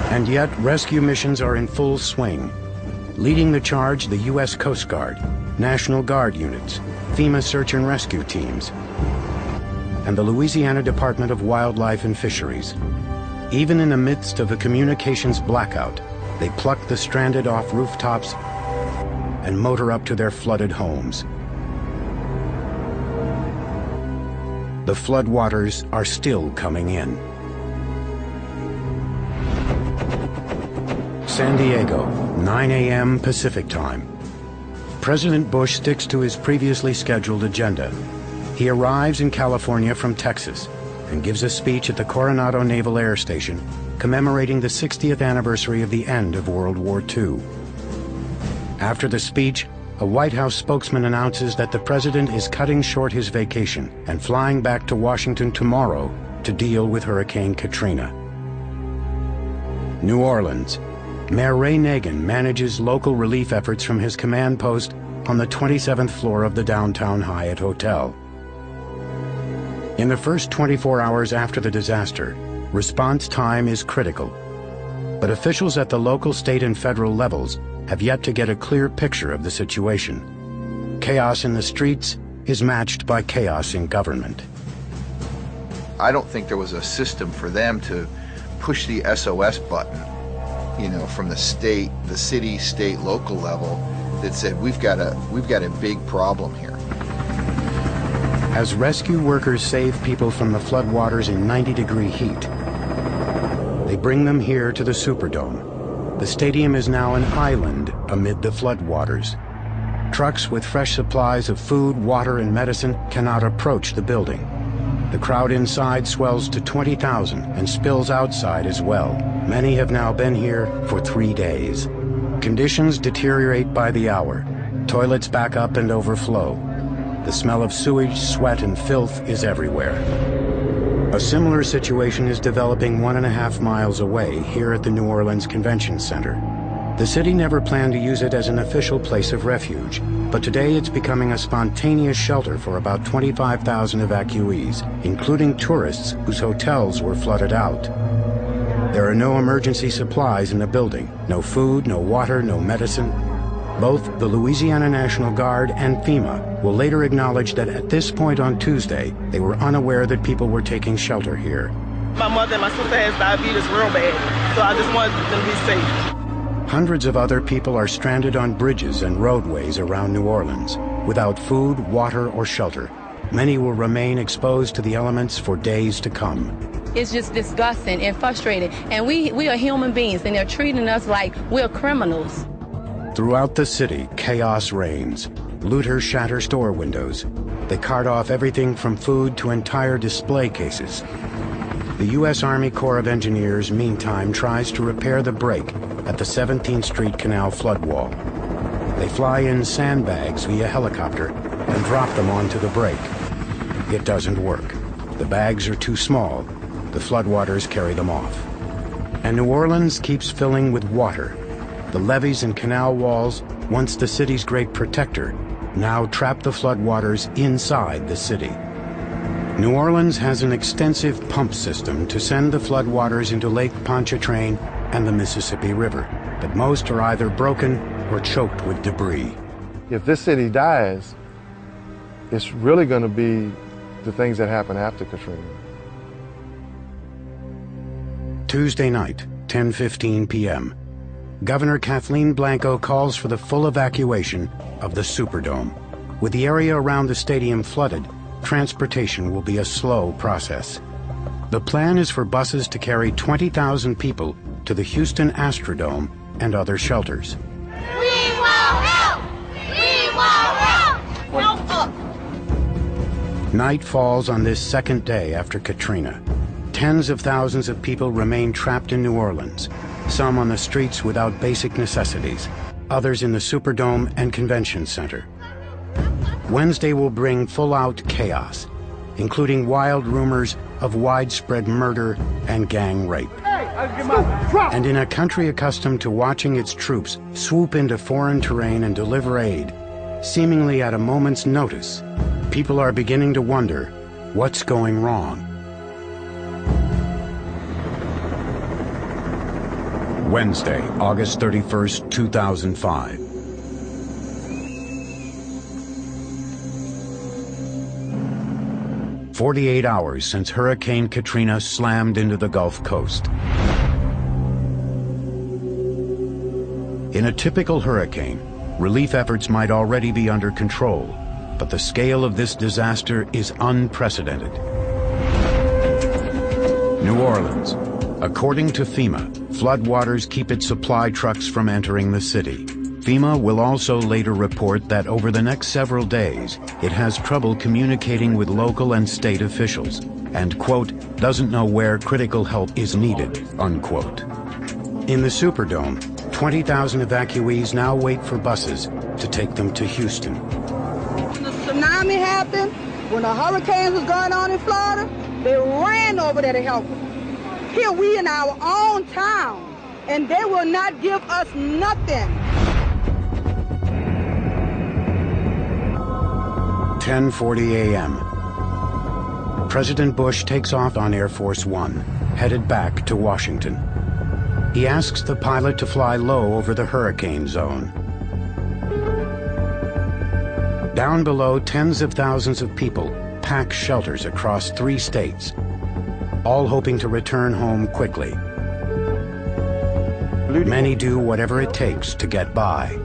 And yet, rescue missions are in full swing. Leading the charge, the U.S. Coast Guard, National Guard units, FEMA search and rescue teams, and the Louisiana Department of Wildlife and Fisheries. Even in the midst of a communications blackout, they pluck the stranded off rooftops and motor up to their flooded homes. The floodwaters are still coming in. San Diego, 9 a.m. Pacific Time. President Bush sticks to his previously scheduled agenda. He arrives in California from Texas and gives a speech at the Coronado Naval Air Station commemorating the 60th anniversary of the end of World War II. After the speech, a White House spokesman announces that the president is cutting short his vacation and flying back to Washington tomorrow to deal with Hurricane Katrina. New Orleans. Mayor Ray Nagin manages local relief efforts from his command post on the 27th floor of the downtown Hyatt Hotel. In the first 24 hours after the disaster, response time is critical. But officials at the local, state, and federal levels have yet to get a clear picture of the situation. Chaos in the streets is matched by chaos in government. I don't think there was a system for them to push the SOS button from the state, the city, state, local level that said we've got a big problem here. As rescue workers save people from the floodwaters in 90-degree heat, they bring them here to the Superdome. The stadium is now an island amid the floodwaters. Trucks with fresh supplies of food, water, and medicine cannot approach the building. The crowd inside swells to 20,000 and spills outside as well. Many have now been here for 3 days. Conditions deteriorate by the hour. Toilets back up and overflow. The smell of sewage, sweat, and filth is everywhere. A similar situation is developing 1.5 miles away here at the New Orleans Convention Center. The city never planned to use it as an official place of refuge, but today it's becoming a spontaneous shelter for about 25,000 evacuees, including tourists whose hotels were flooded out. There are no emergency supplies in the building, no food, no water, no medicine. Both the Louisiana National Guard and FEMA will later acknowledge that at this point on Tuesday, they were unaware that people were taking shelter here. My mother and my sister has diabetes real bad, so I just wanted them to be safe. Hundreds of other people are stranded on bridges and roadways around New Orleans, without food, water, or shelter. Many will remain exposed to the elements for days to come. It's just disgusting and frustrating, and we are human beings, and they're treating us like we're criminals. Throughout the city, chaos reigns. Looters shatter store windows. They cart off everything from food to entire display cases. The U.S. Army Corps of Engineers, meantime, tries to repair the break at the 17th Street Canal flood wall. They fly in sandbags via helicopter and drop them onto the break. It doesn't work. The bags are too small. The floodwaters carry them off. And New Orleans keeps filling with water. The levees and canal walls, once the city's great protector, now trap the floodwaters inside the city. New Orleans has an extensive pump system to send the floodwaters into Lake Pontchartrain and the Mississippi River, but most are either broken or choked with debris. If this city dies, it's really going to be the things that happen after Katrina. Tuesday night, 10:15 p.m. Governor Kathleen Blanco calls for the full evacuation of the Superdome. With the area around the stadium flooded, transportation will be a slow process. The plan is for buses to carry 20,000 people to the Houston Astrodome and other shelters. We want help! We want help! Help us! Night falls on this second day after Katrina. Tens of thousands of people remain trapped in New Orleans, some on the streets without basic necessities, others in the Superdome and Convention Center. Wednesday will bring full-out chaos, including wild rumors of widespread murder and gang rape. And in a country accustomed to watching its troops swoop into foreign terrain and deliver aid, seemingly at a moment's notice, people are beginning to wonder what's going wrong. Wednesday, August 31st, 2005. "48 hours since Hurricane Katrina slammed into the Gulf Coast. In a typical hurricane, relief efforts might already be under control, but the scale of this disaster is unprecedented. New Orleans. According to FEMA, floodwaters keep its supply trucks from entering the city. FEMA will also later report that over the next several days, it has trouble communicating with local and state officials and, quote, doesn't know where critical help is needed, unquote. In the Superdome, 20,000 evacuees now wait for buses to take them to Houston. When the tsunami happened, when the hurricanes was going on in Florida, they ran over there to help us. Here we in our own town, and they will not give us nothing. 10:40 a.m. President Bush takes off on Air Force One, headed back to Washington. He asks the pilot to fly low over the hurricane zone. Down below, tens of thousands of people pack shelters across 3 states, all hoping to return home quickly. Many do whatever it takes to get by.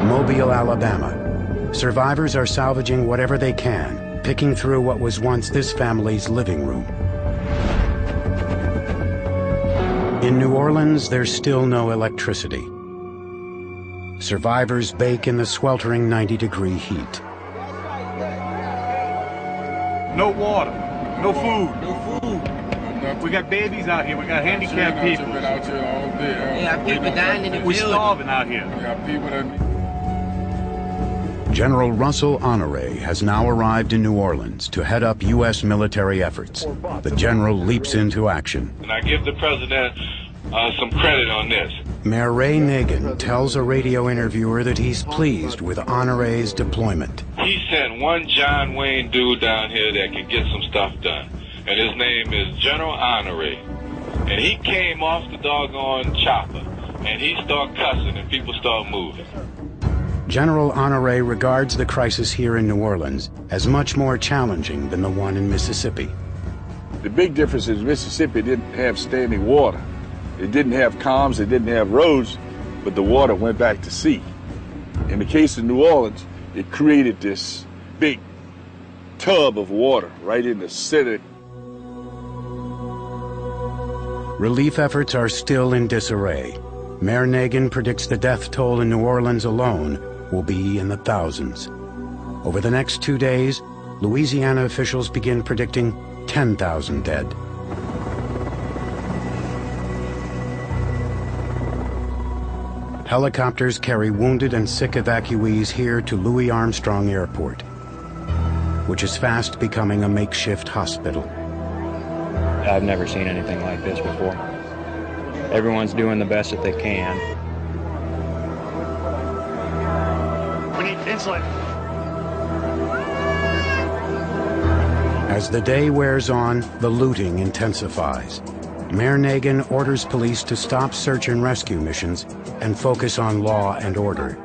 Mobile, Alabama. Survivors are salvaging whatever they can, picking through what was once this family's living room. In New Orleans, there's still no electricity. Survivors bake in the sweltering 90-degree heat. No water, no food. No food. We got babies out here. We got handicapped people. Been out here all day. Yeah, people dying in the We're starving out here. Yeah, people that... General Russell Honore has now arrived in New Orleans to head up U.S. military efforts. The general leaps into action. And I give the president some credit on this. Mayor Ray Nagin tells a radio interviewer that he's pleased with Honore's deployment. He sent one John Wayne dude down here that can get some stuff done. And his name is General Honore. And he came off the doggone chopper. And he started cussing and people started moving. General Honore regards the crisis here in New Orleans as much more challenging than the one in Mississippi. The big difference is Mississippi didn't have standing water. It didn't have calms, it didn't have roads, but the water went back to sea. In the case of New Orleans, it created this big tub of water right in the center. Relief efforts are still in disarray. Mayor Nagin predicts the death toll in New Orleans alone will be in the thousands. Over the next 2 days, Louisiana officials begin predicting 10,000 dead. Helicopters carry wounded and sick evacuees here to Louis Armstrong Airport, which is fast becoming a makeshift hospital. I've never seen anything like this before. Everyone's doing the best that they can. We need insulin. As the day wears on, the looting intensifies. Mayor Nagin orders police to stop search and rescue missions and focus on law and order.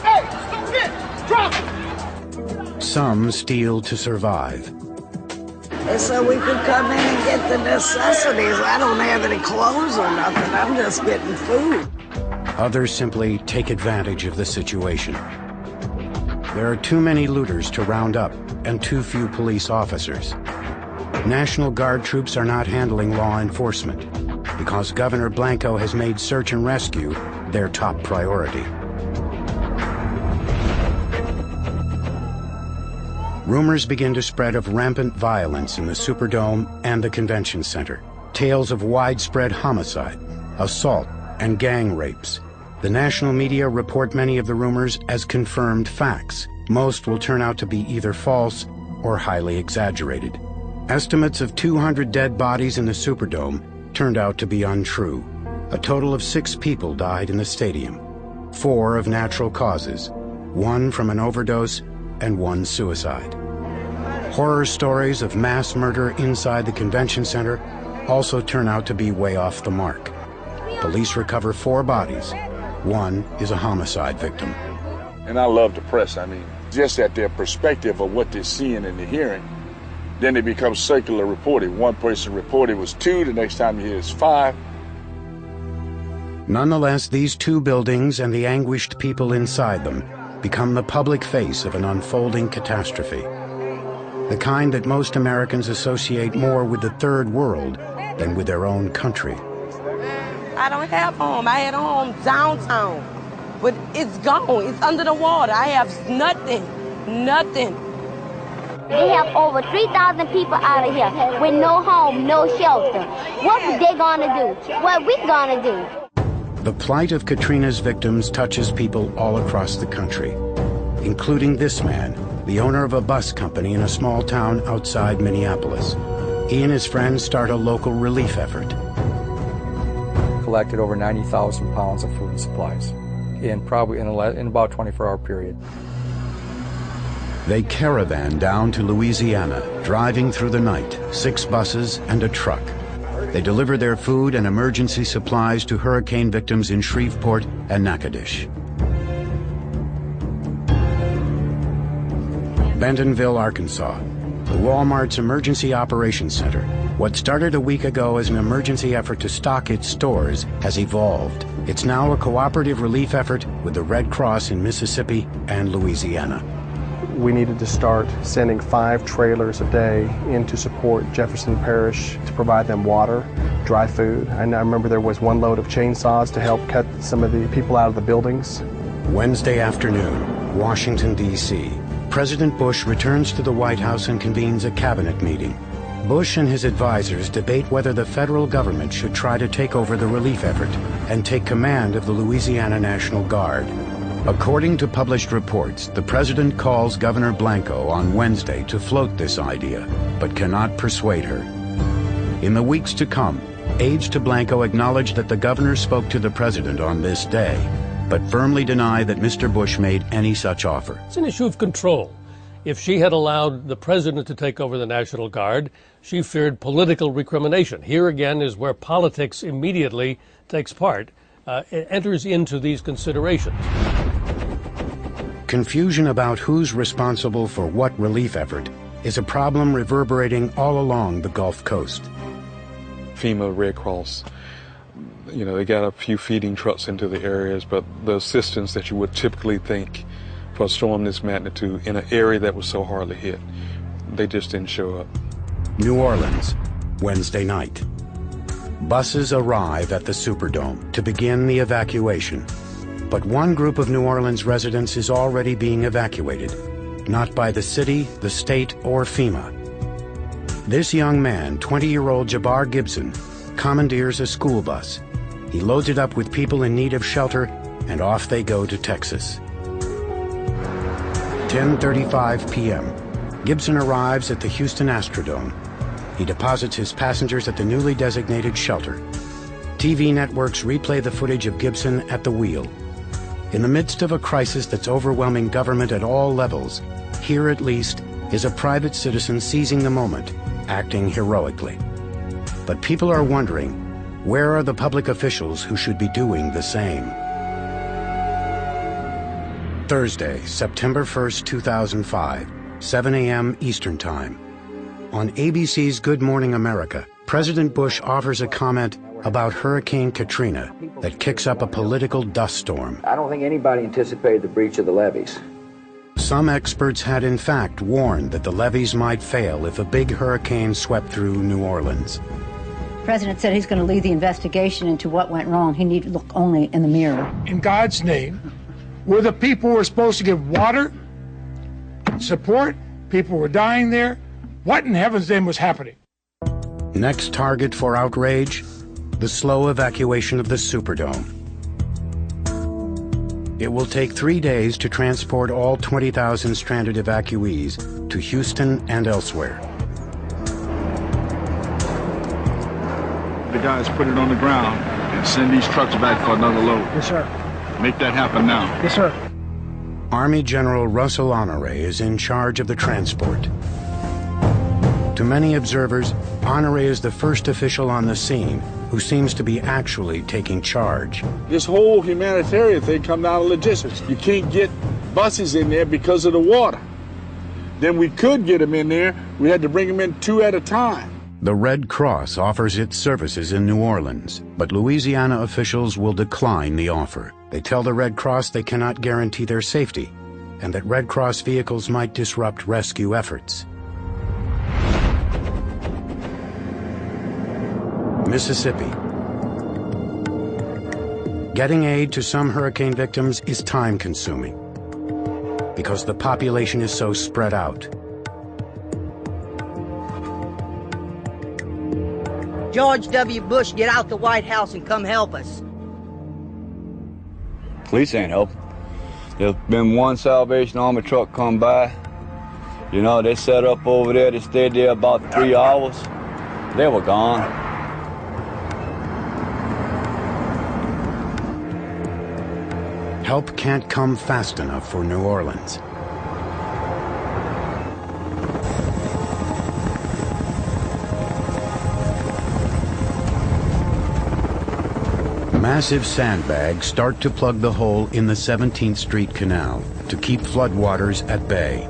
Hey, stop it! Drop it! Some steal to survive. They said we could come in and get the necessities. I don't have any clothes or nothing. I'm just getting food. Others simply take advantage of the situation. There are too many looters to round up and too few police officers. National Guard troops are not handling law enforcement because Governor Blanco has made search and rescue their top priority. Rumors begin to spread of rampant violence in the Superdome and the Convention Center. Tales of widespread homicide, assault, and gang rapes. The national media report many of the rumors as confirmed facts. Most will turn out to be either false or highly exaggerated. Estimates of 200 dead bodies in the Superdome turned out to be untrue. A total of 6 people died in the stadium, 4 of natural causes, 1 from an overdose, and 1 suicide. Horror stories of mass murder inside the convention center also turn out to be way off the mark. Police recover 4 bodies. 1 is a homicide victim. And I love the press. I mean, just at their perspective of what they're seeing and they're hearing, then it becomes circular reporting. One person reported was 2, the next time you hear it's 5. Nonetheless, these 2 buildings and the anguished people inside them become the public face of an unfolding catastrophe. The kind that most Americans associate more with the third world than with their own country. I don't have home. I had a home downtown, but it's gone. It's under the water. I have nothing, nothing. They have over 3,000 people out of here with no home, no shelter. What are they gonna do? What are we gonna do? The plight of Katrina's victims touches people all across the country, including this man, the owner of a bus company in a small town outside Minneapolis. He and his friends start a local relief effort. Collected over 90,000 pounds of food and supplies in about a 24-hour period. They caravan down to Louisiana, driving through the night, 6 buses and a truck. They deliver their food and emergency supplies to hurricane victims in Shreveport and Natchitoches. Bentonville, Arkansas. the Walmart's Emergency Operations Center, what started a week ago as an emergency effort to stock its stores, has evolved. It's now a cooperative relief effort with the Red Cross in Mississippi and Louisiana. We needed to start sending 5 trailers a day in to support Jefferson Parish to provide them water, dry food. And I remember there was 1 load of chainsaws to help cut some of the people out of the buildings. Wednesday afternoon, Washington, D.C. President Bush returns to the White House and convenes a cabinet meeting. Bush and his advisors debate whether the federal government should try to take over the relief effort and take command of the Louisiana National Guard. According to published reports, the president calls Governor Blanco on Wednesday to float this idea, but cannot persuade her. In the weeks to come, aides to Blanco acknowledge that the governor spoke to the president on this day, but firmly deny that Mr. Bush made any such offer. It's an issue of control. If she had allowed the president to take over the National Guard, she feared political recrimination. Here again is where politics immediately takes part, it enters into these considerations. Confusion about who's responsible for what relief effort is a problem reverberating all along the Gulf Coast. FEMA, Red Cross, they got a few feeding trucks into the areas, but the assistance that you would typically think for a storm this magnitude in an area that was so hardly hit, they just didn't show up. New Orleans, Wednesday night. Buses arrive at the Superdome to begin the evacuation. But one group of New Orleans residents is already being evacuated, not by the city, the state, or FEMA. This young man, 20-year-old Jabbar Gibson, commandeers a school bus. He loads it up with people in need of shelter, and off they go to Texas. 10:35 p.m. Gibson arrives at the Houston Astrodome. He deposits his passengers at the newly designated shelter. TV networks replay the footage of Gibson at the wheel. In the midst of a crisis that's overwhelming government at all levels, here at least is a private citizen seizing the moment, acting heroically. But people are wondering, where are the public officials who should be doing the same? Thursday, September 1st, 2005, 7 a.m. Eastern Time. On ABC's Good Morning America, President Bush offers a comment about Hurricane Katrina that kicks up a political dust storm. I don't think anybody anticipated the breach of the levees. Some experts had in fact warned that the levees might fail if a big hurricane swept through New Orleans. The president said he's going to lead the investigation into what went wrong. He needed to look only in the mirror. In God's name, we're the people who were supposed to give water, support. People were dying there. What in heaven's name was happening? Next target for outrage, the slow evacuation of the Superdome. It will take 3 days to transport all 20,000 stranded evacuees to Houston and elsewhere. The guys put it on the ground and send these trucks back for another load. Yes, sir. Make that happen now. Yes, sir. Army General Russell Honoré is in charge of the transport. To many observers, Honoré is the first official on the scene who seems to be actually taking charge. This whole humanitarian thing comes down to logistics. You can't get buses in there because of the water. Then we could get them in there. We had to bring them in 2 at a time. The Red Cross offers its services in New Orleans, but Louisiana officials will decline the offer. They tell the Red Cross they cannot guarantee their safety, and that Red Cross vehicles might disrupt rescue efforts. Mississippi. Getting aid to some hurricane victims is time-consuming because the population is so spread out. George W. Bush, get out the White House and come help us. Police ain't helping. There's been one Salvation Army truck come by. You know, they set up over there. They stayed there about 3 hours. They were gone. Help can't come fast enough for New Orleans. Massive sandbags start to plug the hole in the 17th Street Canal to keep floodwaters at bay.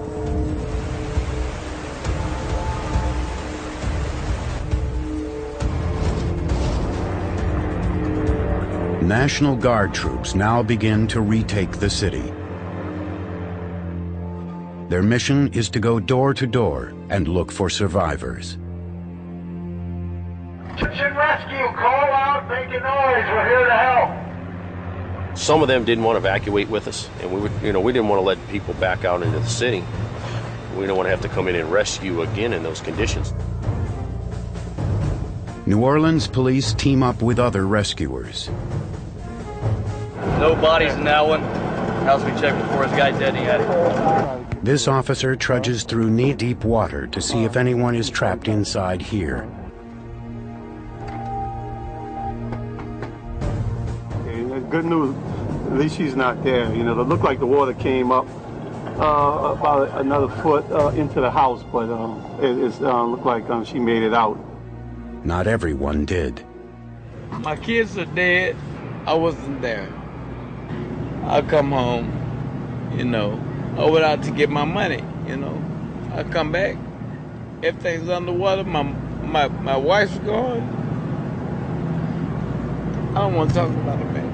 National Guard troops now begin to retake the city. Their mission is to go door to door and look for survivors. Kitchen rescue, call out, make a noise, we're here to help. Some of them didn't want to evacuate with us, and we didn't want to let people back out into the city. We don't want to have to come in and rescue again in those conditions. New Orleans police team up with other rescuers. No bodies in that one. House we checked before, this guy dead, he had it. This officer trudges through knee-deep water to see if anyone is trapped inside here. Good news, at least she's not there. You know, it looked like the water came up about another foot into the house, but it looked like she made it out. Not everyone did. My kids are dead. I wasn't there. I come home, you know, I went out to get my money, you know. I come back, everything's underwater, my wife's gone. I don't want to talk about it, man.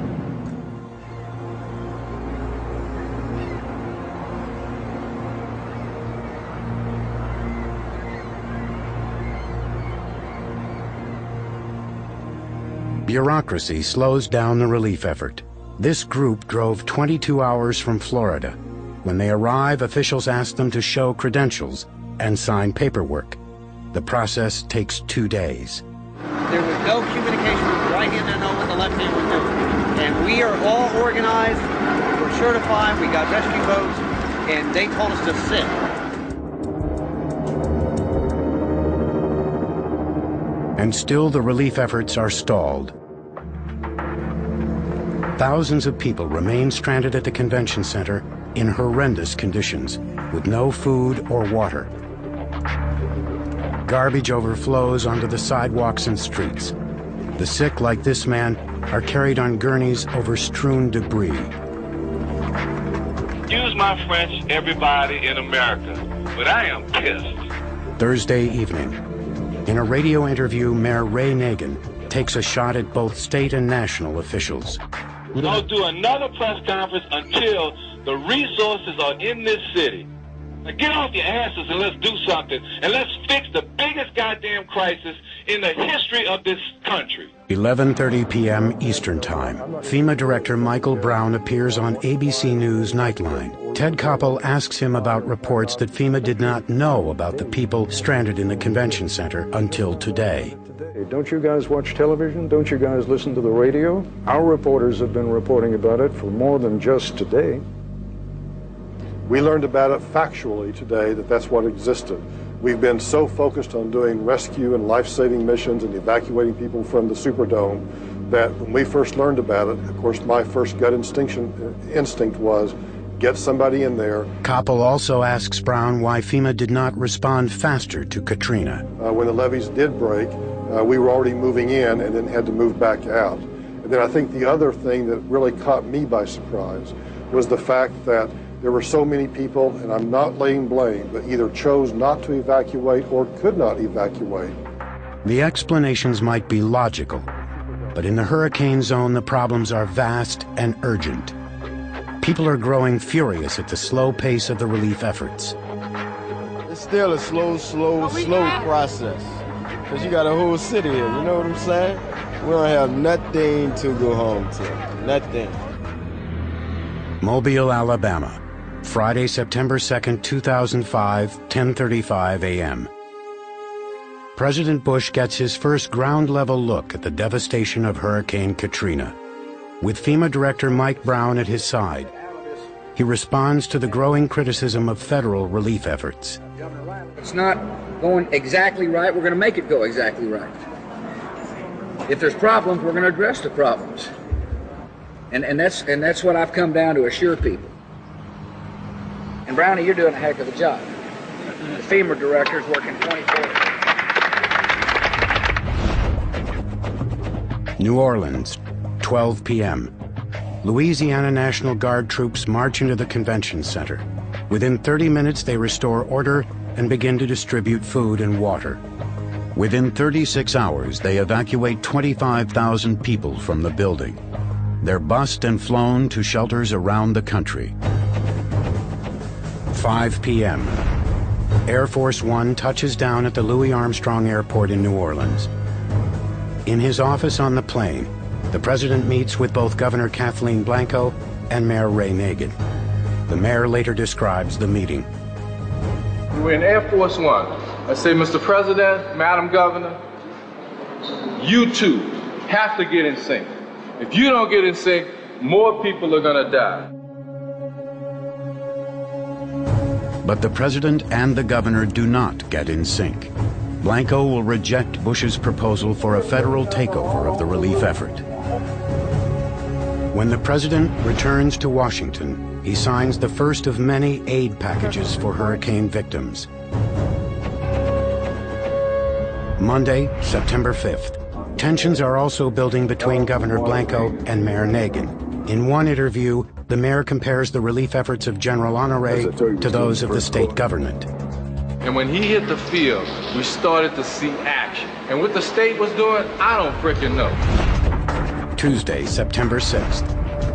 Bureaucracy slows down the relief effort. This group drove 22 hours from Florida. When they arrive, officials ask them to show credentials and sign paperwork. The process takes 2 days. There was no communication with the right hand didn't know what the left hand was doing. And we are all organized, we're certified, we got rescue boats, and they told us to sit. And still the relief efforts are stalled. Thousands of people remain stranded at the convention center in horrendous conditions, with no food or water. Garbage overflows onto the sidewalks and streets. The sick, like this man, are carried on gurneys over strewn debris. Excuse my French, everybody in America, but I am pissed. Thursday evening. In a radio interview, Mayor Ray Nagin takes a shot at both state and national officials. Don't do another press conference until the resources are in this city. Now get off your asses and let's do something, and let's fix the biggest goddamn crisis in the history of this country. 11:30 p.m. Eastern Time. FEMA Director Michael Brown appears on ABC News Nightline. Ted Koppel asks him about reports that FEMA did not know about the people stranded in the convention center until today. Don't you guys watch television? Don't you guys listen to the radio? Our reporters have been reporting about it for more than just today. We learned about it factually today, that's what existed. We've been so focused on doing rescue and life-saving missions and evacuating people from the Superdome that when we first learned about it, of course, my first gut instinct was get somebody in there. Koppel also asks Brown why FEMA did not respond faster to Katrina. When the levees did break, we were already moving in and then had to move back out. And then I think the other thing that really caught me by surprise was the fact that there were so many people, and I'm not laying blame, but either chose not to evacuate or could not evacuate. The explanations might be logical, but in the hurricane zone, the problems are vast and urgent. People are growing furious at the slow pace of the relief efforts. It's still a slow process, because you got a whole city here, you know what I'm saying? We don't have nothing to go home to, nothing. Mobile, Alabama. Friday, September 2nd, 2005, 10:35 a.m. President Bush gets his first ground-level look at the devastation of Hurricane Katrina. With FEMA Director Mike Brown at his side, he responds to the growing criticism of federal relief efforts. It's not going exactly right, we're going to make it go exactly right. If there's problems, we're going to address the problems. And that's what I've come down to assure people. And Brownie, you're doing a heck of a job. The FEMA director's working 24 hours. New Orleans, 12 p.m. Louisiana National Guard troops march into the convention center. Within 30 minutes, they restore order and begin to distribute food and water. Within 36 hours, they evacuate 25,000 people from the building. They're bussed and flown to shelters around the country. 5 p.m. Air Force One touches down at the Louis Armstrong Airport in New Orleans. In his office on the plane, the president meets with both Governor Kathleen Blanco and Mayor Ray Nagin. The mayor later describes the meeting. We're in Air Force One. I say, Mr. President, Madam Governor, you two have to get in sync. If you don't get in sync, more people are gonna die. But the president and the governor do not get in sync. Blanco will reject Bush's proposal for a federal takeover of the relief effort. When the president returns to Washington, he signs the first of many aid packages for hurricane victims. Monday, September 5th. Tensions are also building between Governor Blanco and Mayor Nagin. In one interview, the mayor compares the relief efforts of General Honoré to those of the state government. And when he hit the field, we started to see action. And what the state was doing, I don't frickin' know. Tuesday, September 6th.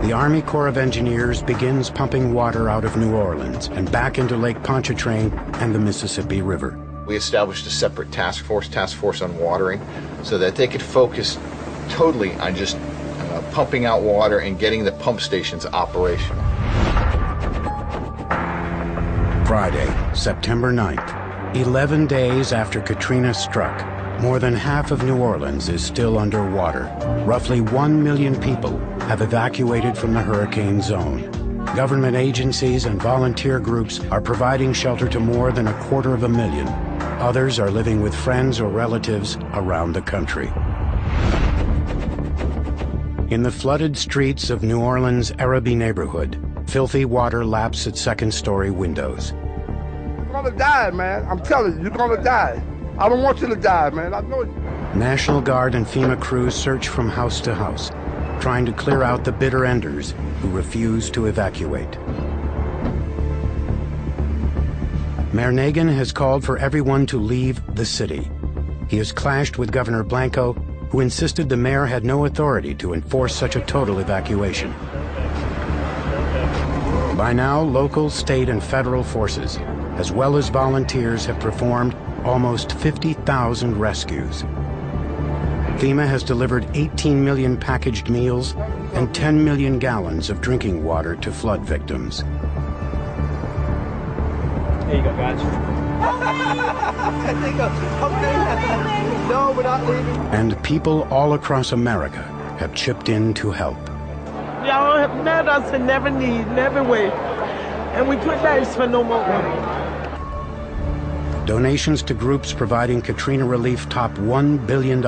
The Army Corps of Engineers begins pumping water out of New Orleans and back into Lake Pontchartrain and the Mississippi River. We established a separate task force on watering, so that they could focus totally on just pumping out water and getting the pump stations operational. Friday, September 9th. 11 days after Katrina struck, more than half of New Orleans is still underwater. Roughly 1 million people have evacuated from the hurricane zone. Government agencies and volunteer groups are providing shelter to more than 250,000. Others are living with friends or relatives around the country. In the flooded streets of New Orleans' Araby neighborhood, filthy water laps at second-story windows. You're gonna die, man. I'm telling you, you're gonna die. I don't want you to die, man. I know it. National Guard and FEMA crews search from house to house, trying to clear out the bitter enders who refuse to evacuate. Mayor Nagin has called for everyone to leave the city. He has clashed with Governor Blanco, who insisted the mayor had no authority to enforce such a total evacuation. By now, local, state, and federal forces, as well as volunteers, have performed almost 50,000 rescues. FEMA has delivered 18 million packaged meals and 10 million gallons of drinking water to flood victims. There you go, guys. No, we're not leaving. And people all across America have chipped in to help. Y'all have met us in every need, in every way. And we couldn't ask for no more. Donations to groups providing Katrina relief top $1 billion.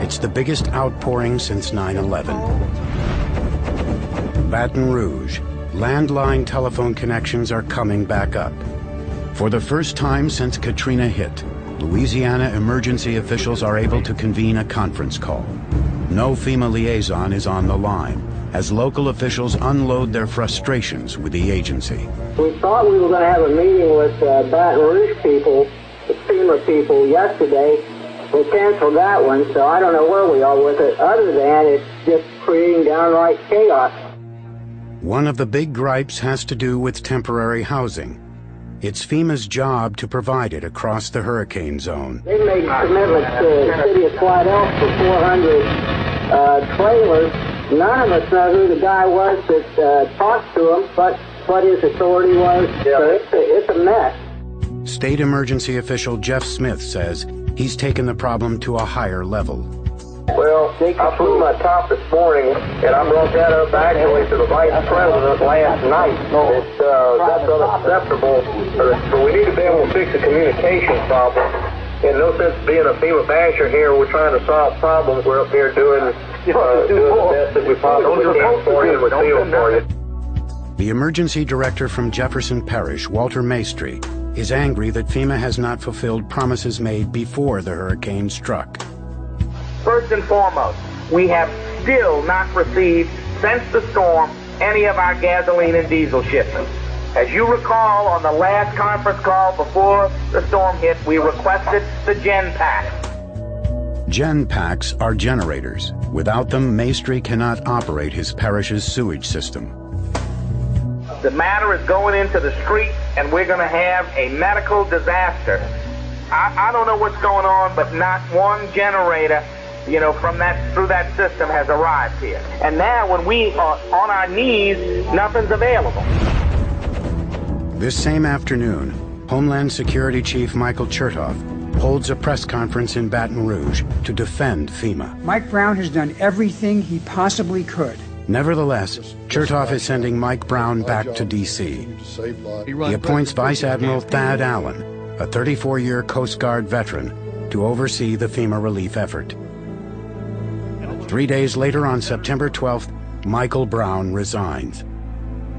It's the biggest outpouring since 9/11. Baton Rouge. Landline telephone connections are coming back up. For the first time since Katrina hit, Louisiana emergency officials are able to convene a conference call. No FEMA liaison is on the line, as local officials unload their frustrations with the agency. We thought we were going to have a meeting with Baton Rouge people, the FEMA people, yesterday. We canceled that one, so I don't know where we are with it, other than it's just creating downright chaos. One of the big gripes has to do with temporary housing. It's FEMA's job to provide it across the hurricane zone. They made commitments to the city of Philadelphia for 400 trailers. None of us know who the guy was that talked to him, but what his authority was. So it's a mess. State emergency official Jeff Smith says he's taken the problem to a higher level. Well, I flew my top this morning, and I brought that up actually to the vice president last night. That's unacceptable. So we need to be able to fix the communication problem. In no sense being a FEMA basher here, we're trying to solve problems. We're up here doing the best that we possibly can for you and we feel for you. The emergency director from Jefferson Parish, Walter Maestri, is angry that FEMA has not fulfilled promises made before the hurricane struck. First and foremost, we have still not received, since the storm, any of our gasoline and diesel shipments. As you recall, on the last conference call before the storm hit, we requested the Gen Pack. Gen packs are generators. Without them, Maestri cannot operate his parish's sewage system. The matter is going into the streets, and we're going to have a medical disaster. I don't know what's going on, but not one generator, from through that system has arrived here. And now when we are on our knees, nothing's available. This same afternoon, Homeland Security Chief Michael Chertoff holds a press conference in Baton Rouge to defend FEMA. Mike Brown has done everything he possibly could. Nevertheless, Chertoff is sending Mike Brown back to D.C. He appoints Vice Admiral Thad Allen, a 34-year Coast Guard veteran, to oversee the FEMA relief effort. 3 days later, on September 12th, Michael Brown resigns.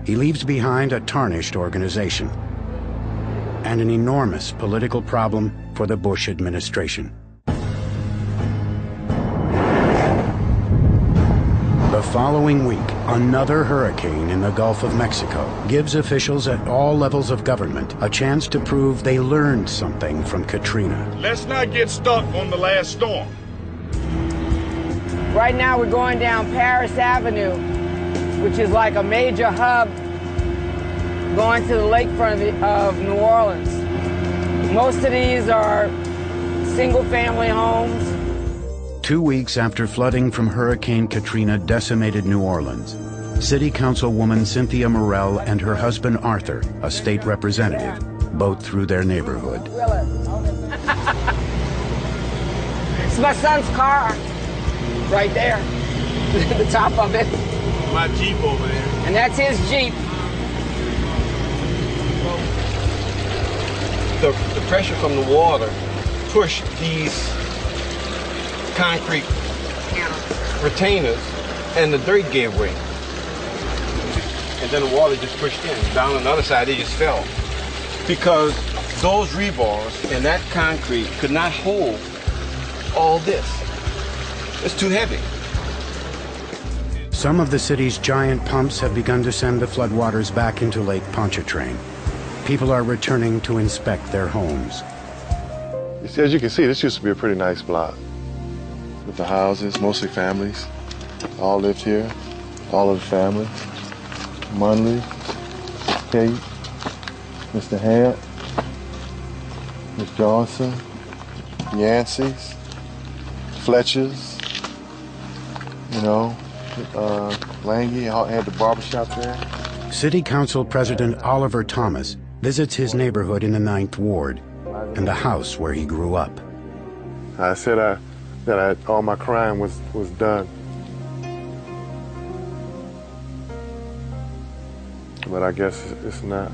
He leaves behind a tarnished organization and an enormous political problem for the Bush administration. The following week, another hurricane in the Gulf of Mexico gives officials at all levels of government a chance to prove they learned something from Katrina. Let's not get stuck on the last storm. Right now we're going down Paris Avenue, which is like a major hub going to the lakefront of New Orleans. Most of these are single-family homes. 2 weeks after flooding from Hurricane Katrina decimated New Orleans, City Councilwoman Cynthia Morell and her husband Arthur, a state representative, boat through their neighborhood. It's my son's car, right there, the top of it. My Jeep over there. And that's his Jeep. The pressure from the water pushed these concrete retainers, and the dirt gave way. And then the water just pushed in. Down on the other side, they just fell. Because those rebars and that concrete could not hold all this. It's too heavy. Some of the city's giant pumps have begun to send the floodwaters back into Lake Pontchartrain. People are returning to inspect their homes. As you can see, this used to be a pretty nice block. With the houses, mostly families, all lived here, all of the family. Munley, Kate, Mr. Hamp, Miss Johnson, Yancey's, Fletcher's, Lange had the barbershop there. City Council President Oliver Thomas visits his neighborhood in the 9th Ward and the house where he grew up. I said that all my crime was done. But I guess it's not.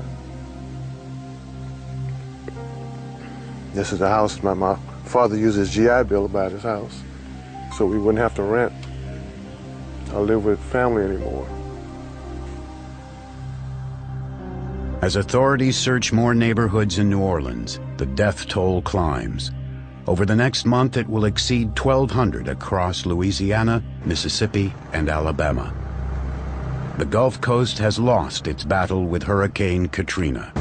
This is the house my father used his GI Bill to buy this house, so we wouldn't have to rent or live with family anymore. As authorities search more neighborhoods in New Orleans, the death toll climbs. Over the next month, it will exceed 1,200 across Louisiana, Mississippi, and Alabama. The Gulf Coast has lost its battle with Hurricane Katrina.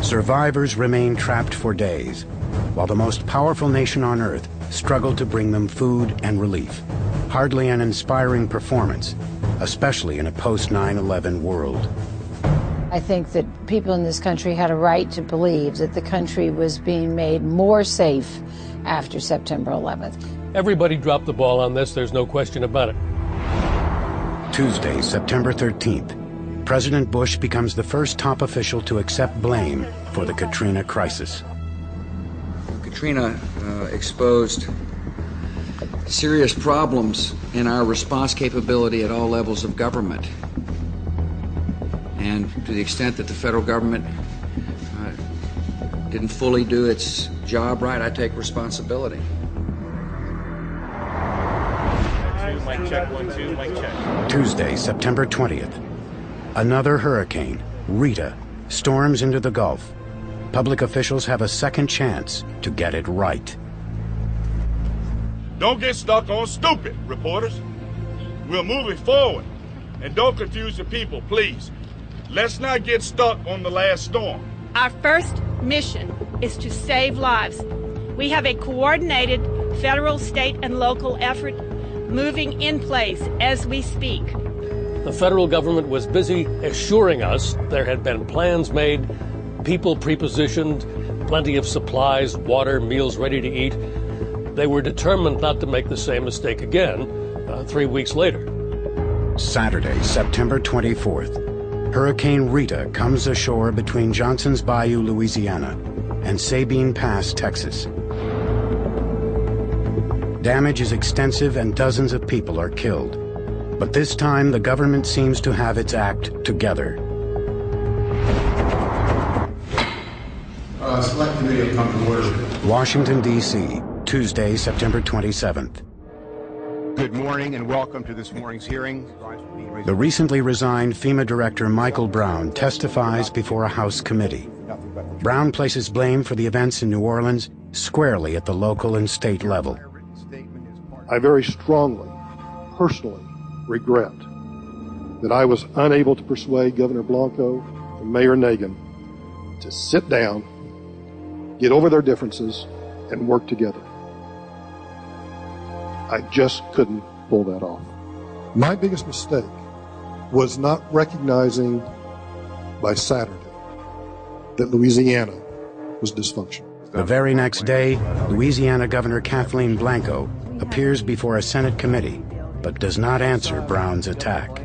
Survivors remain trapped for days, while the most powerful nation on earth struggled to bring them food and relief. Hardly an inspiring performance, especially in a post-9/11 world. I think that people in this country had a right to believe that the country was being made more safe after September 11th. Everybody dropped the ball on this, there's no question about it. Tuesday, September 13th, President Bush becomes the first top official to accept blame for the Katrina crisis. Katrina exposed serious problems in our response capability at all levels of government. And to the extent that the federal government didn't fully do its job right, I take responsibility. Mic check, 1, 2, mic check. Tuesday, September 20th. Another hurricane, Rita, storms into the Gulf. Public officials have a second chance to get it right. Don't get stuck on stupid, reporters. We're moving forward. And don't confuse the people, please. Let's not get stuck on the last storm. Our first mission is to save lives. We have a coordinated federal, state, and local effort moving in place as we speak. The federal government was busy assuring us there had been plans made, people prepositioned, plenty of supplies, water, meals ready to eat. They were determined not to make the same mistake again 3 weeks later. Saturday, September 24th, Hurricane Rita comes ashore between Johnson's Bayou, Louisiana, and Sabine Pass, Texas. Damage is extensive and dozens of people are killed. But this time, the government seems to have its act together. Select committee will come to order. Washington, D.C., Tuesday, September 27th. Good morning and welcome to this morning's hearing. The recently resigned FEMA Director Michael Brown testifies before a House committee. Brown places blame for the events in New Orleans squarely at the local and state level. I very strongly, personally, regret that I was unable to persuade Governor Blanco and Mayor Nagin to sit down, get over their differences, and work together. I just couldn't pull that off. My biggest mistake was not recognizing by Saturday that Louisiana was dysfunctional. The very next day, Louisiana Governor Kathleen Blanco appears before a Senate committee, but does not answer Brown's attack.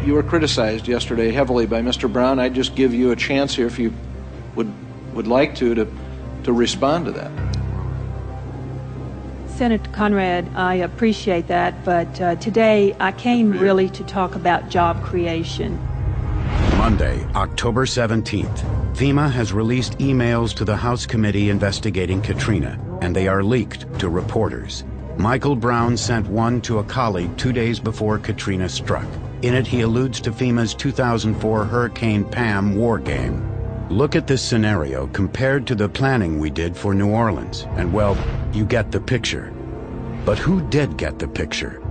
You were criticized yesterday heavily by Mr. Brown. I'd just give you a chance here if you would like to respond to that. Senator Conrad, I appreciate that, but today I came really to talk about job creation. Monday, October 17th, FEMA has released emails to the House committee investigating Katrina, and they are leaked to reporters. Michael Brown sent one to a colleague 2 days before Katrina struck. In it, he alludes to FEMA's 2004 Hurricane Pam war game. Look at this scenario compared to the planning we did for New Orleans, and well, you get the picture. But who did get the picture?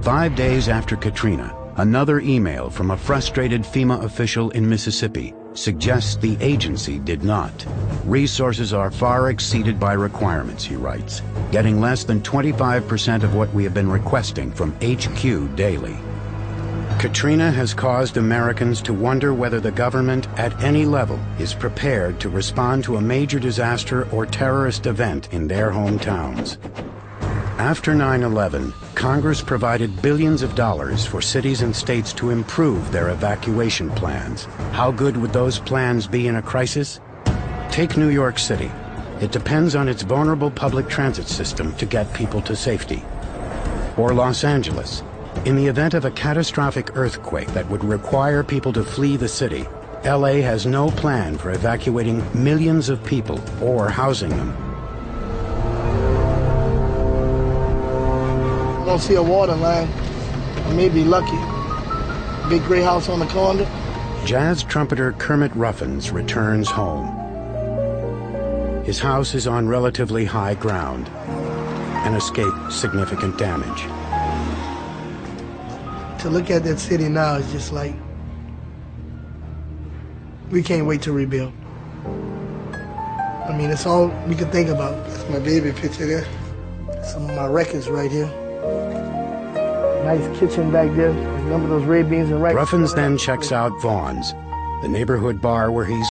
5 days after Katrina, another email from a frustrated FEMA official in Mississippi suggests the agency did not. Resources are far exceeded by requirements, he writes, getting less than 25% of what we have been requesting from HQ daily. Katrina has caused Americans to wonder whether the government at any level is prepared to respond to a major disaster or terrorist event in their hometowns. After 9/11, Congress provided billions of dollars for cities and states to improve their evacuation plans. How good would those plans be in a crisis? Take New York City. It depends on its vulnerable public transit system to get people to safety. Or Los Angeles. In the event of a catastrophic earthquake that would require people to flee the city, LA has no plan for evacuating millions of people or housing them. I don't see a water line. I may be lucky. Big gray house on the corner. Jazz trumpeter Kermit Ruffins returns home. His house is on relatively high ground and escaped significant damage. To look at that city now is just like, we can't wait to rebuild. I mean, it's all we can think about. That's my baby picture there. Some of my records right here. Nice kitchen back there. Remember those red beans and rice? Ruffins then checks out Vaughn's, the neighborhood bar where he's